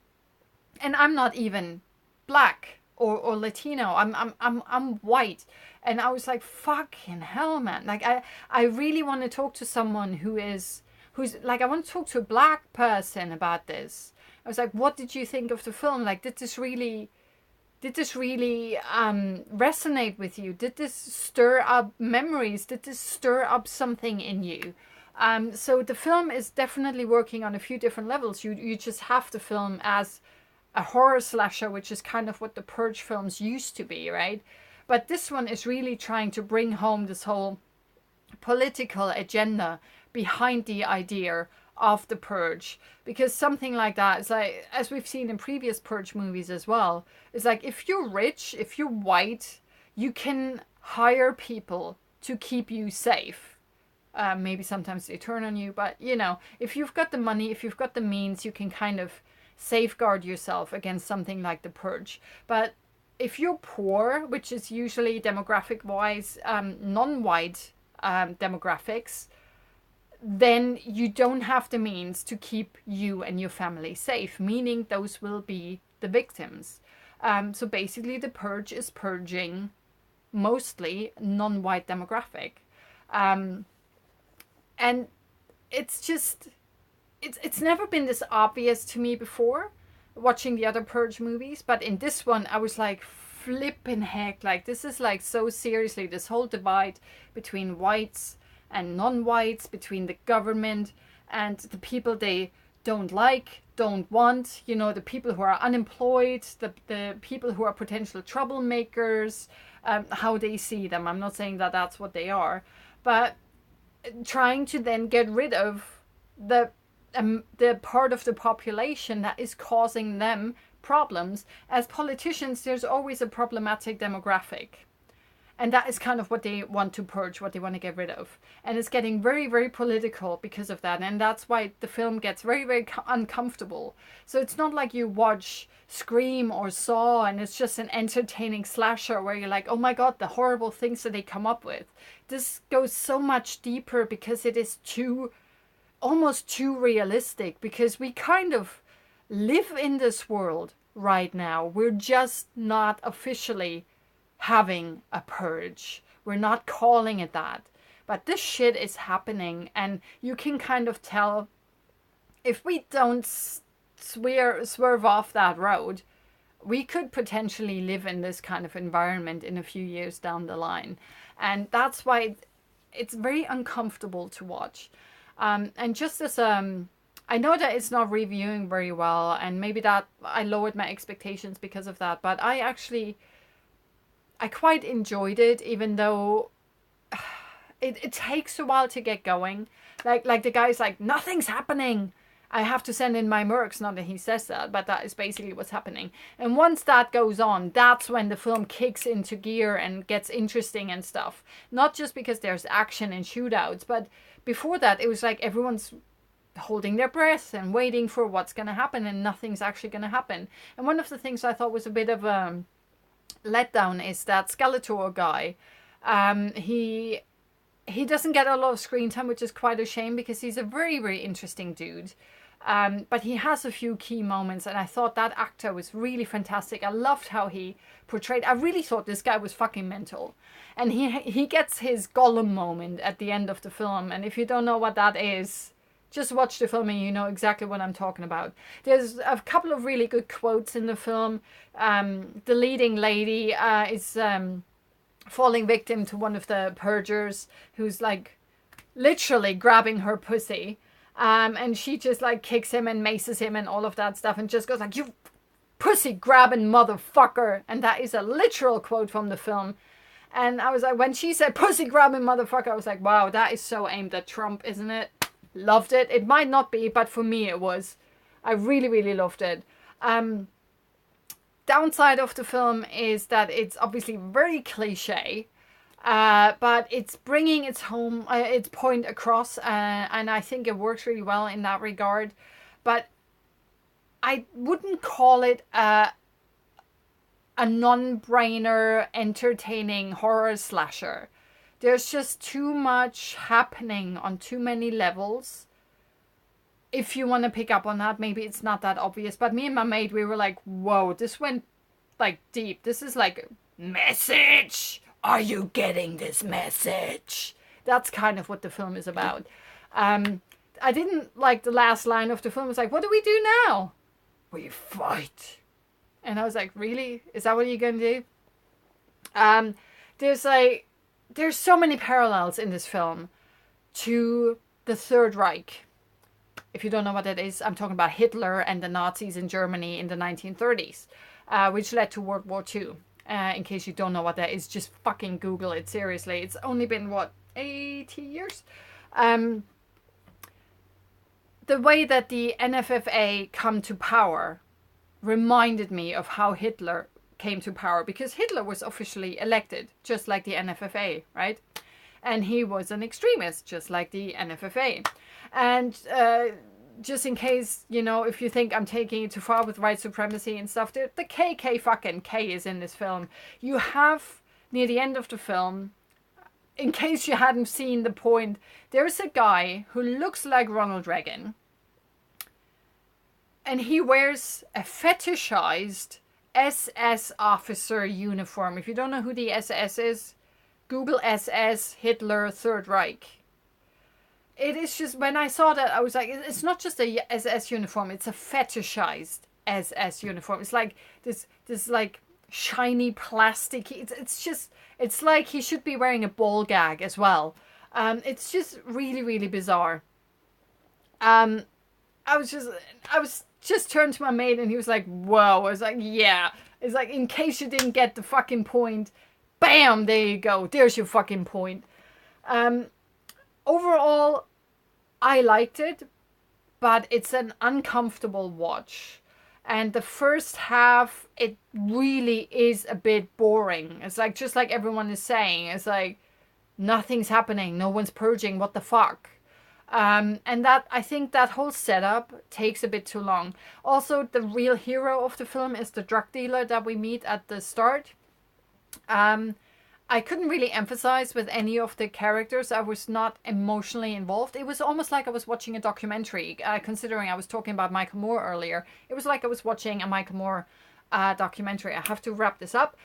And I'm not even black or Latino. I'm white. And I was like, fucking hell, man. Like, I really want to talk to someone who's like, I want to talk to a black person about this. I was like, what did you think of the film? Like, did this really resonate with you? Did this stir up memories? Did this stir up something in you? So the film is definitely working on a few different levels. You just have the film as a horror slasher, which is kind of what the Purge films used to be, right? But this one is really trying to bring home this whole political agenda behind the idea of the Purge, because something like that is like, as we've seen in previous Purge movies as well, it's like, if you're rich, if you're white, you can hire people to keep you safe. Maybe sometimes they turn on you, but you know, if you've got the money, if you've got the means, you can kind of safeguard yourself against something like the Purge. But if you're poor, which is usually demographic wise non-white demographics, then you don't have the means to keep you and your family safe, meaning those will be the victims. So basically the Purge is purging mostly non-white demographic. And it's just, it's never been this obvious to me before watching the other Purge movies, but in this one I was like, flipping heck, like this is like so seriously, this whole divide between whites and non-whites, between the government and the people they don't like, don't want, you know, the people who are unemployed, the people who are potential troublemakers, how they see them. I'm not saying that that's what they are, but trying to then get rid of the part of the population that is causing them problems. As politicians, there's always a problematic demographic. And that is kind of what they want to purge, what they want to get rid of. And it's getting very, very political because of that. And that's why the film gets very, very uncomfortable. So it's not like you watch Scream or Saw and it's just an entertaining slasher where you're like, oh my God, the horrible things that they come up with. This goes so much deeper because it is almost too realistic, because we kind of live in this world right now. We're just not officially having a purge. We're not calling it that. But this shit is happening, and you can kind of tell if we don't swerve off that road, we could potentially live in this kind of environment in a few years down the line. And that's why it's very uncomfortable to watch. And just as I know that it's not reviewing very well, and maybe that I lowered my expectations because of that, but I quite enjoyed it, even though it takes a while to get going. Like the guy's like, nothing's happening, I have to send in my mercs. Not that he says that, but that is basically what's happening. And once that goes on, that's when the film kicks into gear and gets interesting and stuff. Not just because there's action and shootouts, but before that it was like everyone's holding their breath and waiting for what's going to happen, and nothing's actually going to happen. And one of the things I thought was a bit of a letdown is that Skeletor guy. He doesn't get a lot of screen time, which is quite a shame because he's a very, very interesting dude. But he has a few key moments, and I thought that actor was really fantastic. I loved how he portrayed. I really thought this guy was fucking mental. And he gets his Gollum moment at the end of the film. And if you don't know what that is, just watch the film and you know exactly what I'm talking about. There's a couple of really good quotes in the film. The leading lady is falling victim to one of the purgers who's like literally grabbing her pussy. And she just like kicks him and maces him and all of that stuff and just goes like, you pussy grabbing motherfucker. And that is a literal quote from the film. And I was like, when she said pussy grabbing motherfucker, I was like, wow, that is so aimed at Trump, isn't it? Loved it. It might not be, but for me it was. I really, really loved it. Downside of the film is that it's obviously very cliche, but it's bringing its point across, and I think it works really well in that regard. But I wouldn't call it a non-brainer, entertaining horror slasher. There's just too much happening on too many levels. If you want to pick up on that, maybe it's not that obvious. But me and my mate, we were like, whoa, this went like deep. This is like, message. Are you getting this message? That's kind of what the film is about. I didn't like the last line of the film. It's like, what do we do now? We fight. And I was like, really? Is that what you're going to do? There's so many parallels in this film to the Third Reich. If you don't know what that is, I'm talking about Hitler and the Nazis in Germany in the 1930s, which led to World War II. In case you don't know what that is, just fucking Google it, seriously. It's only been, 80 years? The way that the NFFA come to power reminded me of how Hitler came to power, because Hitler was officially elected, just like the NFFA, right? And he was an extremist, just like the NFFA. And just in case, if you think I'm taking it too far with white supremacy and stuff, the KK fucking K is in this film. You have, near the end of the film, in case you hadn't seen the point, there's a guy who looks like Ronald Reagan. And he wears a fetishized SS officer uniform. If you don't know who the SS is, Google SS Hitler Third Reich. It is just, when I saw that, I was like, it's not just a SS uniform, it's a fetishized SS uniform. It's like this like shiny plastic. It's like he should be wearing a ball gag as well. It's just really, really bizarre. I was just turned to my mate and he was like, whoa. I was like, yeah. It's like, in case you didn't get the fucking point, bam, there you go. There's your fucking point. Overall, I liked it, but it's an uncomfortable watch. And the first half, it really is a bit boring. It's like, just like everyone is saying, it's like, nothing's happening. No one's purging. What the fuck? And that, I think that whole setup takes a bit too long. Also, the real hero of the film is the drug dealer that we meet at the start. I couldn't really emphasize with any of the characters. I was not emotionally involved. It was almost like I was watching a documentary, considering I was talking about Michael Moore earlier. It was like I was watching a Michael Moore documentary. I have to wrap this up.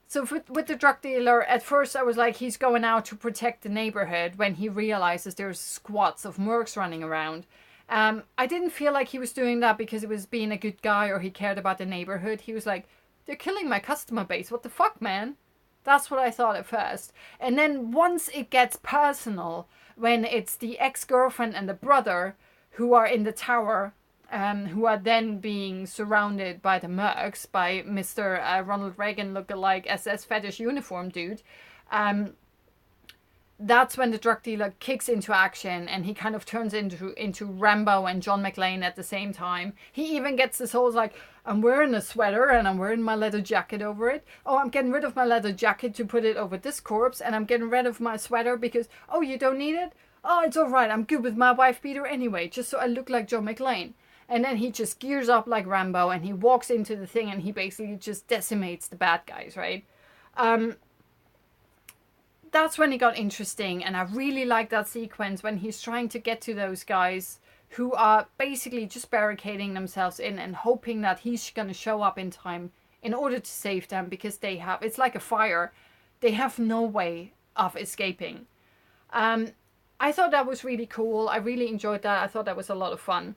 So with the drug dealer, at first I was like, he's going out to protect the neighborhood, when he realizes there's squads of mercs running around. I didn't feel like he was doing that because he was being a good guy or he cared about the neighborhood. He was like, they're killing my customer base. What the fuck, man? That's what I thought at first. And then once it gets personal, when it's the ex-girlfriend and the brother who are in the tower, who are then being surrounded by the mercs, by Mr. Ronald Reagan lookalike SS fetish uniform dude, that's when the drug dealer kicks into action and he kind of turns into Rambo and John McClane at the same time. He even gets this whole like, I'm wearing a sweater and I'm wearing my leather jacket over it. Oh, I'm getting rid of my leather jacket to put it over this corpse, and I'm getting rid of my sweater because, oh, you don't need it? Oh, it's all right. I'm good with my wife beater anyway, just so I look like John McClane. And then he just gears up like Rambo and he walks into the thing and he basically just decimates the bad guys, right? That's when it got interesting, and I really like that sequence when he's trying to get to those guys who are basically just barricading themselves in and hoping that he's going to show up in time in order to save them, because it's like a fire. They have no way of escaping. I thought that was really cool. I really enjoyed that. I thought that was a lot of fun.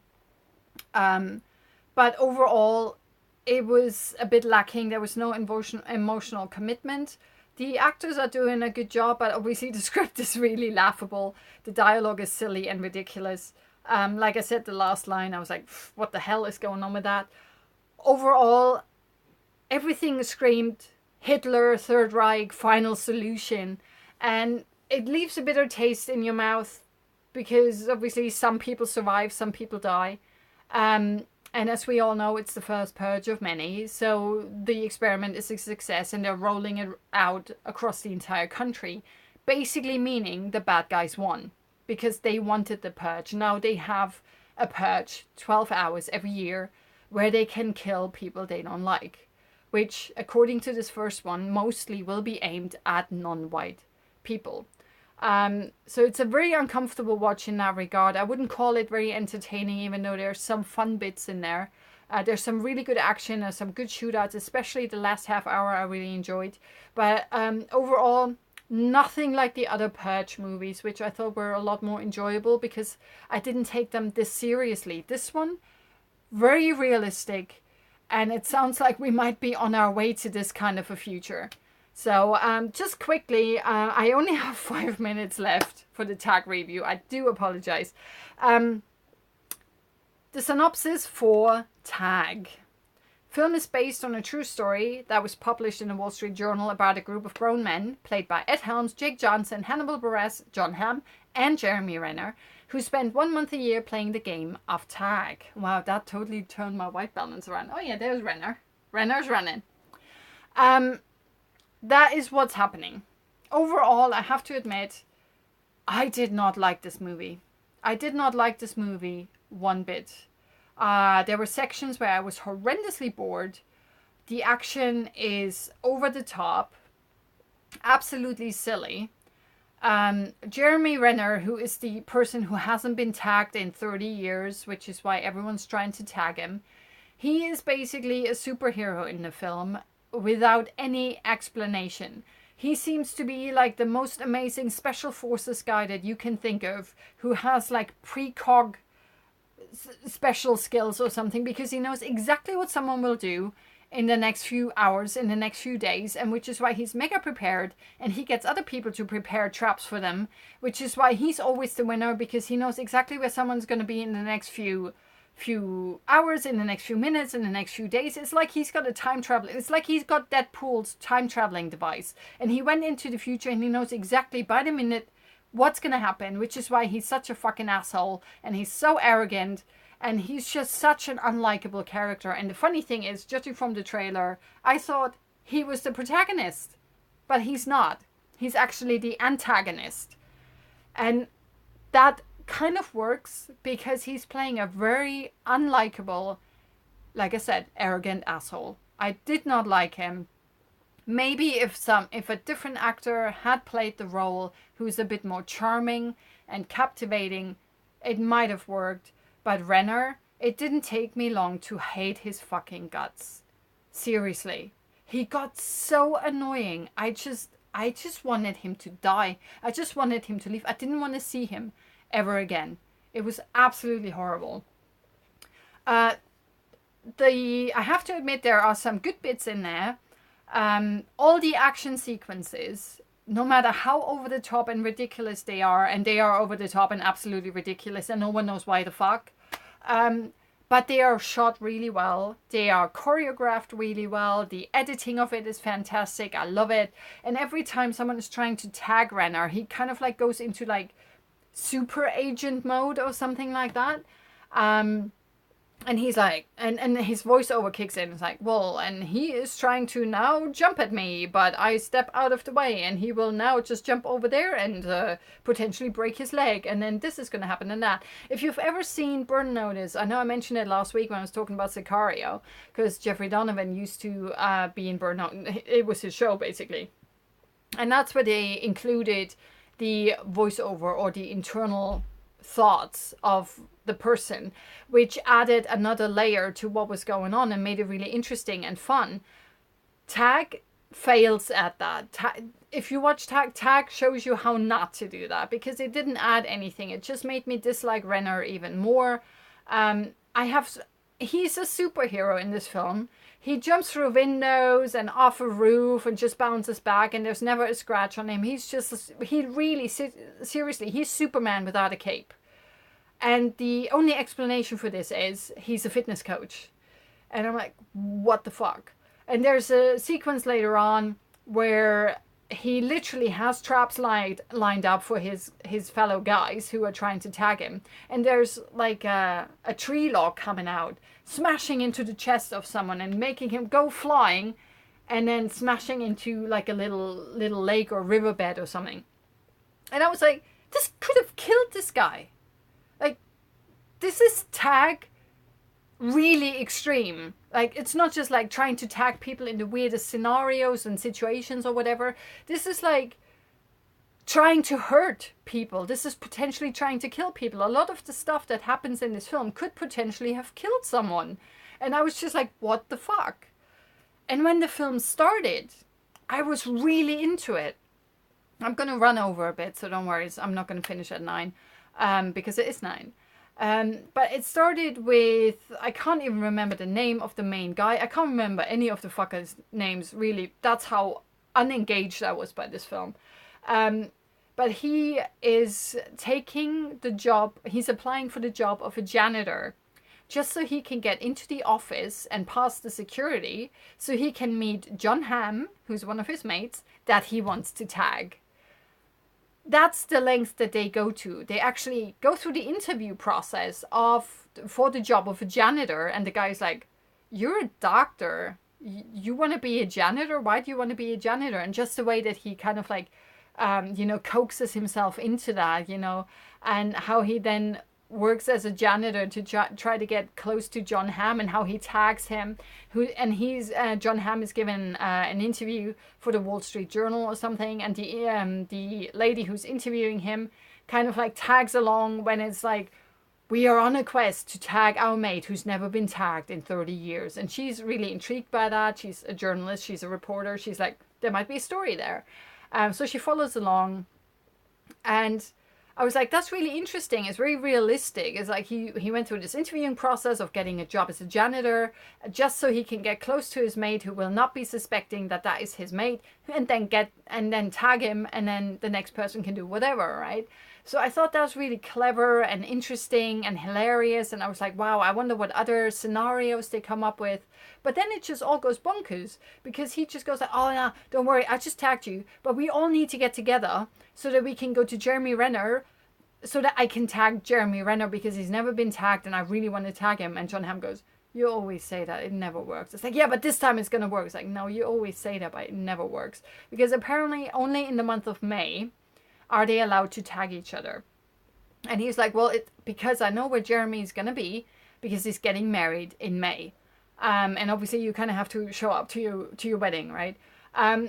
But overall, it was a bit lacking. There was no emotional commitment. The actors are doing a good job, but obviously the script is really laughable. The dialogue is silly and ridiculous. Like I said, the last line, I was like, what the hell is going on with that? Overall, everything screamed Hitler, Third Reich, final solution. And it leaves a bitter taste in your mouth because obviously some people survive, some people die. And as we all know, it's the first purge of many. So the experiment is a success and they're rolling it out across the entire country. Basically meaning the bad guys won because they wanted the purge. Now they have a purge 12 hours every year where they can kill people they don't like. Which, according to this first one, mostly will be aimed at non-white people. So it's a very uncomfortable watch in that regard. I wouldn't call it very entertaining, even though there's some fun bits in there. There's some really good action and some good shootouts, especially the last half hour I really enjoyed. But overall, nothing like the other Purge movies, which I thought were a lot more enjoyable because I didn't take them this seriously. This one, very realistic, and it sounds like we might be on our way to this kind of a future. So just quickly, I only have 5 minutes left for the Tag review. I do apologize. The synopsis for Tag. Film is based on a true story that was published in the Wall Street Journal about a group of grown men, played by Ed Helms, Jake Johnson, Hannibal Buress, John Hamm, and Jeremy Renner, who spent 1 month a year playing the game of Tag. Wow, that totally turned my white balance around. Oh yeah, there's Renner. Renner's running. That is what's happening. Overall, I have to admit, I did not like this movie. I did not like this movie one bit. There were sections where I was horrendously bored. The action is over the top, absolutely silly. Jeremy Renner, who is the person who hasn't been tagged in 30 years, which is why everyone's trying to tag him, he is basically a superhero in the film without any explanation. He seems to be like the most amazing special forces guy that you can think of, who has like precog special skills or something, because he knows exactly what someone will do in the next few hours, in the next few days, and which is why he's mega prepared, and he gets other people to prepare traps for them, which is why he's always the winner, because he knows exactly where someone's going to be in the next few hours, in the next few minutes, in the next few days. It's like he's got a time travel. It's like he's got Deadpool's time traveling device, and he went into the future and he knows exactly by the minute what's gonna happen, which is why he's such a fucking asshole and he's so arrogant and he's just such an unlikable character. And the funny thing is, judging from the trailer, I thought he was the protagonist, but he's not. He's actually the antagonist, and that kind of works because he's playing a very unlikable, like I said, arrogant asshole. I did not like him. Maybe if a different actor had played the role who's a bit more charming and captivating, it might have worked. But Renner, it didn't take me long to hate his fucking guts. Seriously. He got so annoying. I just wanted him to die. I just wanted him to leave. I didn't want to see him ever again. It was absolutely horrible. I have to admit there are some good bits in there. All the action sequences, no matter how over the top and ridiculous they are, and they are over the top and absolutely ridiculous, and no one knows why the fuck, but they are shot really well. They are choreographed really well. The editing of it is fantastic. I love it. And every time someone is trying to tag Renner, he kind of like goes into like super agent mode or something like that. And he's like, and his voiceover kicks in. It's like, well, and he is trying to now jump at me, but I step out of the way, and he will now just jump over there and potentially break his leg, and then this is going to happen and that. If you've ever seen Burn Notice, I know I mentioned it last week when I was talking about Sicario, because Jeffrey Donovan used to be in Burn Notice. It was his show, basically. And that's where they included the voiceover or the internal thoughts of the person, which added another layer to what was going on and made it really interesting and fun. Tag fails at that. If you watch Tag shows you how not to do that, because it didn't add anything. It just made me dislike Renner even more. He's a superhero in this film. He jumps through windows and off a roof and just bounces back, and there's never a scratch on him. Seriously, he's Superman without a cape. And the only explanation for this is he's a fitness coach. And I'm like, what the fuck? And there's a sequence later on where he literally has traps lined up for his fellow guys who are trying to tag him. And there's like a tree log coming out, smashing into the chest of someone and making him go flying, and then smashing into like a little lake or riverbed or something. And I was like, this could have killed this guy. Like, this is tag really extreme. Like, it's not just like trying to tag people in the weirdest scenarios and situations or whatever. This is like trying to hurt people. This is potentially trying to kill people. A lot of the stuff that happens in this film could potentially have killed someone. And I was just like, what the fuck? And when the film started, I was really into it. I'm going to run over a bit, so don't worry. I'm not going to finish at 9, because it is 9. But it started with, I can't even remember the name of the main guy. I can't remember any of the fuckers' names, really. That's how unengaged I was by this film. But he is taking the job, he's applying for the job of a janitor, just so he can get into the office and pass the security, so he can meet John Hamm, who's one of his mates, that he wants to tag. That's the length that they go to. They actually go through the interview process for the job of a janitor, and the guy's like, you're a doctor. You want to be a janitor? Why do you want to be a janitor? And just the way that he kind of like, coaxes himself into that, and how he then works as a janitor to try to get close to John Hamm, and how he tags him. John Hamm is given an interview for the Wall Street Journal or something, and the lady who's interviewing him kind of like tags along when it's like, we are on a quest to tag our mate who's never been tagged in 30 years. And she's really intrigued by that. She's a journalist, she's a reporter. She's like, there might be a story there. So she follows along, and I was like, that's really interesting. It's very realistic. It's like he went through this interviewing process of getting a job as a janitor, just so he can get close to his mate, who will not be suspecting that is his mate, and then tag him, and then the next person can do whatever, right? So I thought that was really clever and interesting and hilarious. And I was like, wow, I wonder what other scenarios they come up with. But then it just all goes bonkers, because he just goes like, oh, no, don't worry, I just tagged you. But we all need to get together so that we can go to Jeremy Renner, so that I can tag Jeremy Renner, because he's never been tagged and I really want to tag him. And John Hamm goes, you always say that, it never works. It's like, yeah, but this time it's going to work. It's like, no, you always say that, but it never works. Because apparently only in the month of May are they allowed to tag each other. And he's like, well, because I know where Jeremy is going to be, because he's getting married in May. And obviously you kind of have to show up to your wedding, right?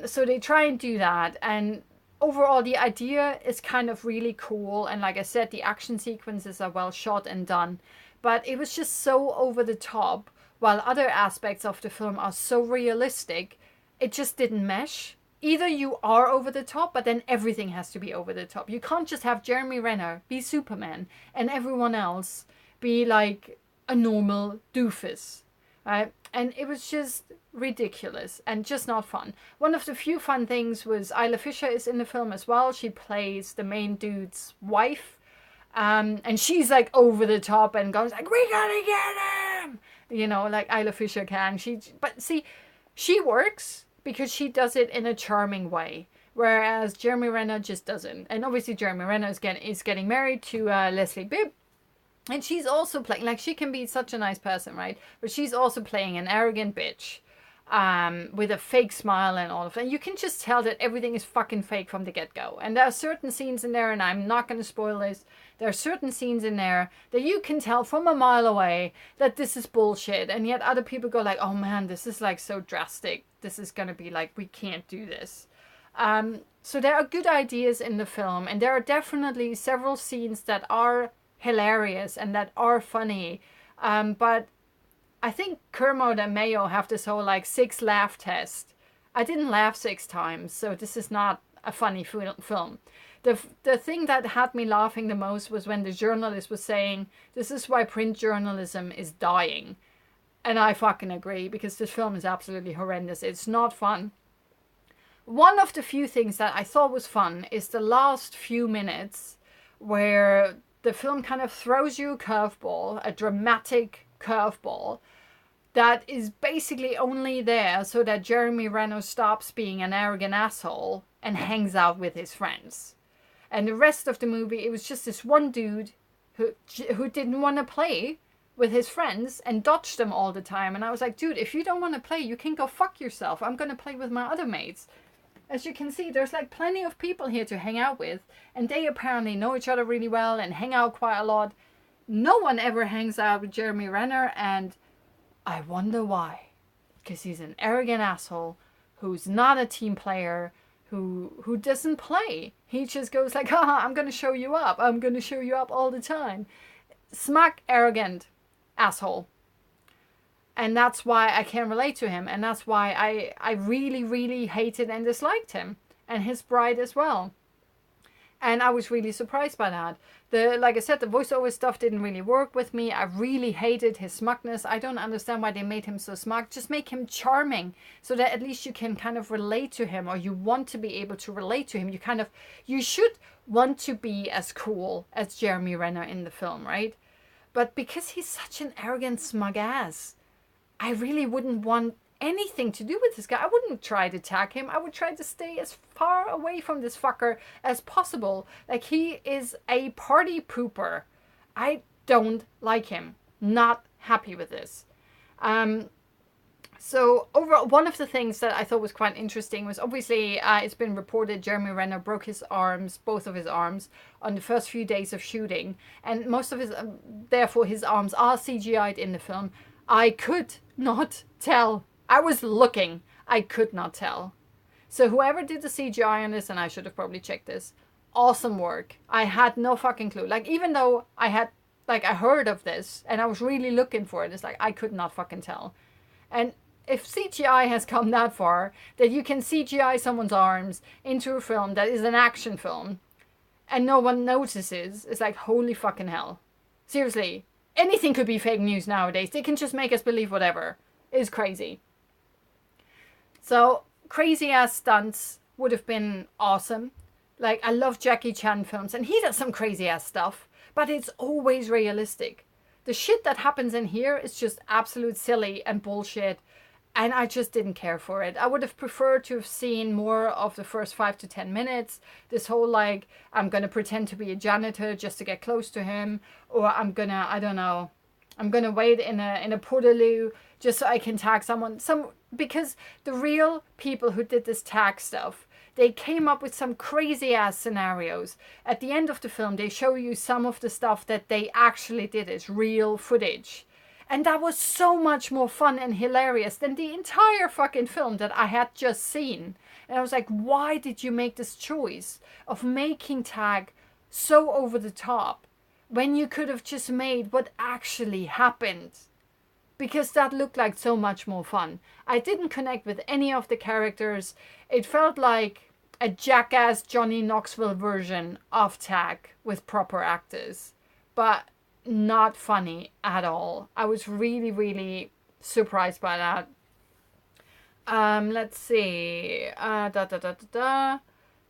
So they try and do that. And overall, the idea is kind of really cool. And like I said, the action sequences are well shot and done. But it was just so over the top, while other aspects of the film are so realistic, it just didn't mesh. Either you are over the top, but then everything has to be over the top. You can't just have Jeremy Renner be Superman and everyone else be like a normal doofus, right? And it was just ridiculous and just not fun. One of the few fun things was Isla Fisher is in the film as well. She plays the main dude's wife. And she's like over the top and goes like, we gotta get him! Like Isla Fisher can. But see, she works because she does it in a charming way, whereas Jeremy Renner just doesn't. And obviously Jeremy Renner is getting married to Leslie Bibb, and she's also playing, like, she can be such a nice person, right? But she's also playing an arrogant bitch with a fake smile and all of that. And you can just tell that everything is fucking fake from the get-go. And there are certain scenes in there, and I'm not going to spoil this, there are certain scenes in there that you can tell from a mile away that this is bullshit. And yet other people go like, oh man, this is like so drastic. This is going to be like, we can't do this. So there are good ideas in the film. And there are definitely several scenes that are hilarious and that are funny. But I think Kermode and Mayo have this whole like 6 laugh test. I didn't laugh 6 times, so this is not a funny film. The thing that had me laughing the most was when the journalist was saying, this is why print journalism is dying. And I fucking agree, because this film is absolutely horrendous. It's not fun. One of the few things that I thought was fun is the last few minutes where the film kind of throws you a curveball, a dramatic curveball, that is basically only there so that Jeremy Renner stops being an arrogant asshole and hangs out with his friends. And the rest of the movie, it was just this one dude who didn't want to play with his friends and dodged them all the time. And I was like, dude, if you don't want to play, you can go fuck yourself. I'm going to play with my other mates. As you can see, there's like plenty of people here to hang out with. And they apparently know each other really well and hang out quite a lot. No one ever hangs out with Jeremy Renner, and I wonder why. Because he's an arrogant asshole who's not a team player, who doesn't play. He just goes like, haha, I'm going to show you up. I'm going to show you up all the time. Smack, arrogant asshole. And that's why I can't relate to him. And that's why I really, really hated and disliked him. And his bride as well. And I was really surprised by that. Like I said, the voiceover stuff didn't really work with me. I really hated his smugness. I don't understand why they made him so smug. Just make him charming so that at least you can kind of relate to him, or you want to be able to relate to him. You should want to be as cool as Jeremy Renner in the film, right? But because he's such an arrogant, smug ass, I really wouldn't want anything to do with this guy. I wouldn't try to attack him. I would try to stay as far away from this fucker as possible. Like, he is a party pooper. I don't like him. Not happy with this. So overall, one of the things that I thought was quite interesting was obviously it's been reported Jeremy Renner broke his arms, both of his arms, on the first few days of shooting, and most of his, therefore his arms are CGI'd in the film. I could not tell. I was looking. I could not tell. So whoever did the CGI on this, and I should have probably checked this, awesome work. I had no fucking clue. Like, even though I heard of this and I was really looking for it, it's like I could not fucking tell. And if CGI has come that far, that you can CGI someone's arms into a film that is an action film and no one notices, it's like, holy fucking hell. Seriously, anything could be fake news nowadays. They can just make us believe whatever. It's crazy. So, crazy ass stunts would have been awesome. Like, I love Jackie Chan films, and he does some crazy ass stuff, but it's always realistic. The shit that happens in here is just absolute silly and bullshit, and I just didn't care for it. I would have preferred to have seen more of the first 5 to 10 minutes. This whole, like, I'm gonna pretend to be a janitor just to get close to him, or I'm gonna, I don't know, I'm gonna wait in a portaloo just so I can tag someone. Because the real people who did this tag stuff, they came up with some crazy ass scenarios. At the end of the film, they show you some of the stuff that they actually did as real footage. And that was so much more fun and hilarious than the entire fucking film that I had just seen. And I was like, why did you make this choice of making tag so over the top when you could have just made what actually happened? Because that looked like so much more fun. I didn't connect with any of the characters. It felt like a jackass Johnny Knoxville version of Tag with proper actors. But not funny at all. I was really, really surprised by that. Let's see.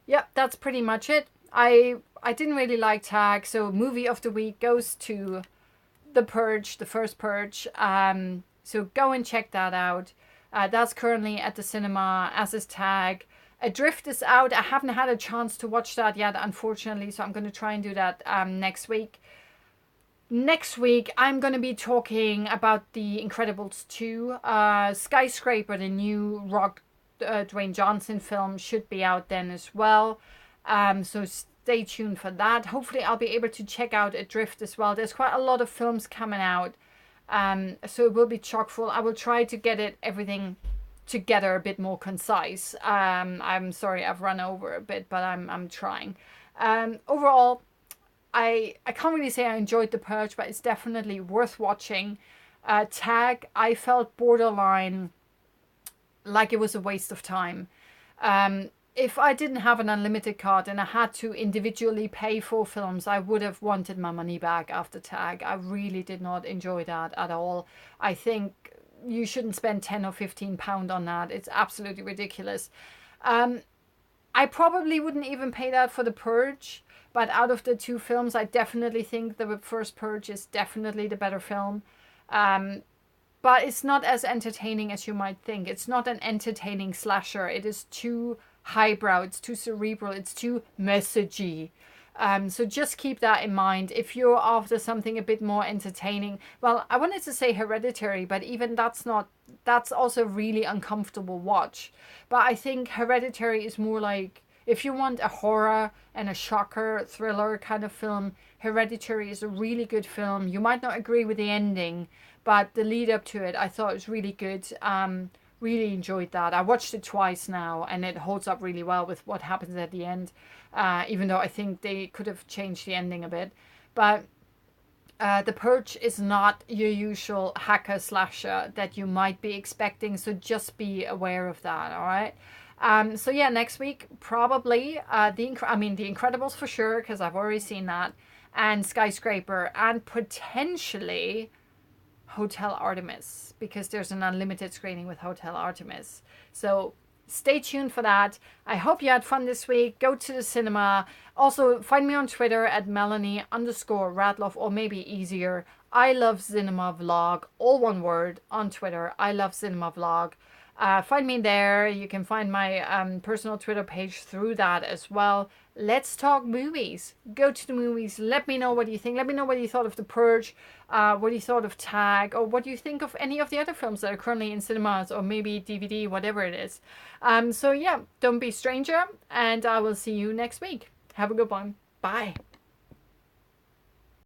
Yep, that's pretty much it. I didn't really like Tag, so movie of the week goes to The Purge, the first Purge. So go and check that out. That's currently at the cinema, as is Tag. Adrift is out. I haven't had a chance to watch that yet, unfortunately, so I'm going to try and do that next week. Next week, I'm going to be talking about The Incredibles 2. Skyscraper, the new Rock Dwayne Johnson film, should be out then as well. So stay tuned for that. Hopefully I'll be able to check out Adrift as well. There's quite a lot of films coming out, so it will be chock full. I will try to get everything together a bit more concise. I'm sorry I've run over a bit, but I'm trying. Overall, I can't really say I enjoyed The Purge, but it's definitely worth watching. Tag, I felt borderline like it was a waste of time. If I didn't have an unlimited card and I had to individually pay for films, I would have wanted my money back after Tag. I really did not enjoy that at all. I think you shouldn't spend 10 or 15 pound on that. It's absolutely ridiculous. I probably wouldn't even pay that for The Purge, but out of the two films, I definitely think the first Purge is definitely the better film. but it's not as entertaining as you might think. It's not an entertaining slasher. It is too highbrow, it's too cerebral, it's too messagey. So just keep that in mind. If you're after something a bit more entertaining, well, I wanted to say Hereditary, but even that's not, that's also really uncomfortable watch. But I think Hereditary is more like, if you want a horror and a shocker thriller kind of film, Hereditary is a really good film. You might not agree with the ending, but the lead up to it, I thought was really good. Really enjoyed that. I watched it twice now, and it holds up really well with what happens at the end. Even though I think they could have changed the ending a bit, but The Purge is not your usual hacker slasher that you might be expecting. So just be aware of that. All right. So yeah, next week probably the Incredibles for sure, because I've already seen that, and Skyscraper, and potentially Hotel Artemis, because there's an unlimited screening with Hotel Artemis. So stay tuned for that. I hope you had fun this week. Go to the cinema. Also, find me on Twitter at Melanie_Radloff, or maybe easier, ILoveCinema Vlog, all one word on Twitter, ILoveCinema Vlog. Find me there. You can find my personal Twitter page through that as well. Let's talk movies. Go to the movies. Let me know what you think. Let me know what you thought of The Purge, what you thought of Tag, or what you think of any of the other films that are currently in cinemas, or maybe DVD, whatever it is. So yeah, don't be a stranger, and I will see you next week. Have a good one. Bye.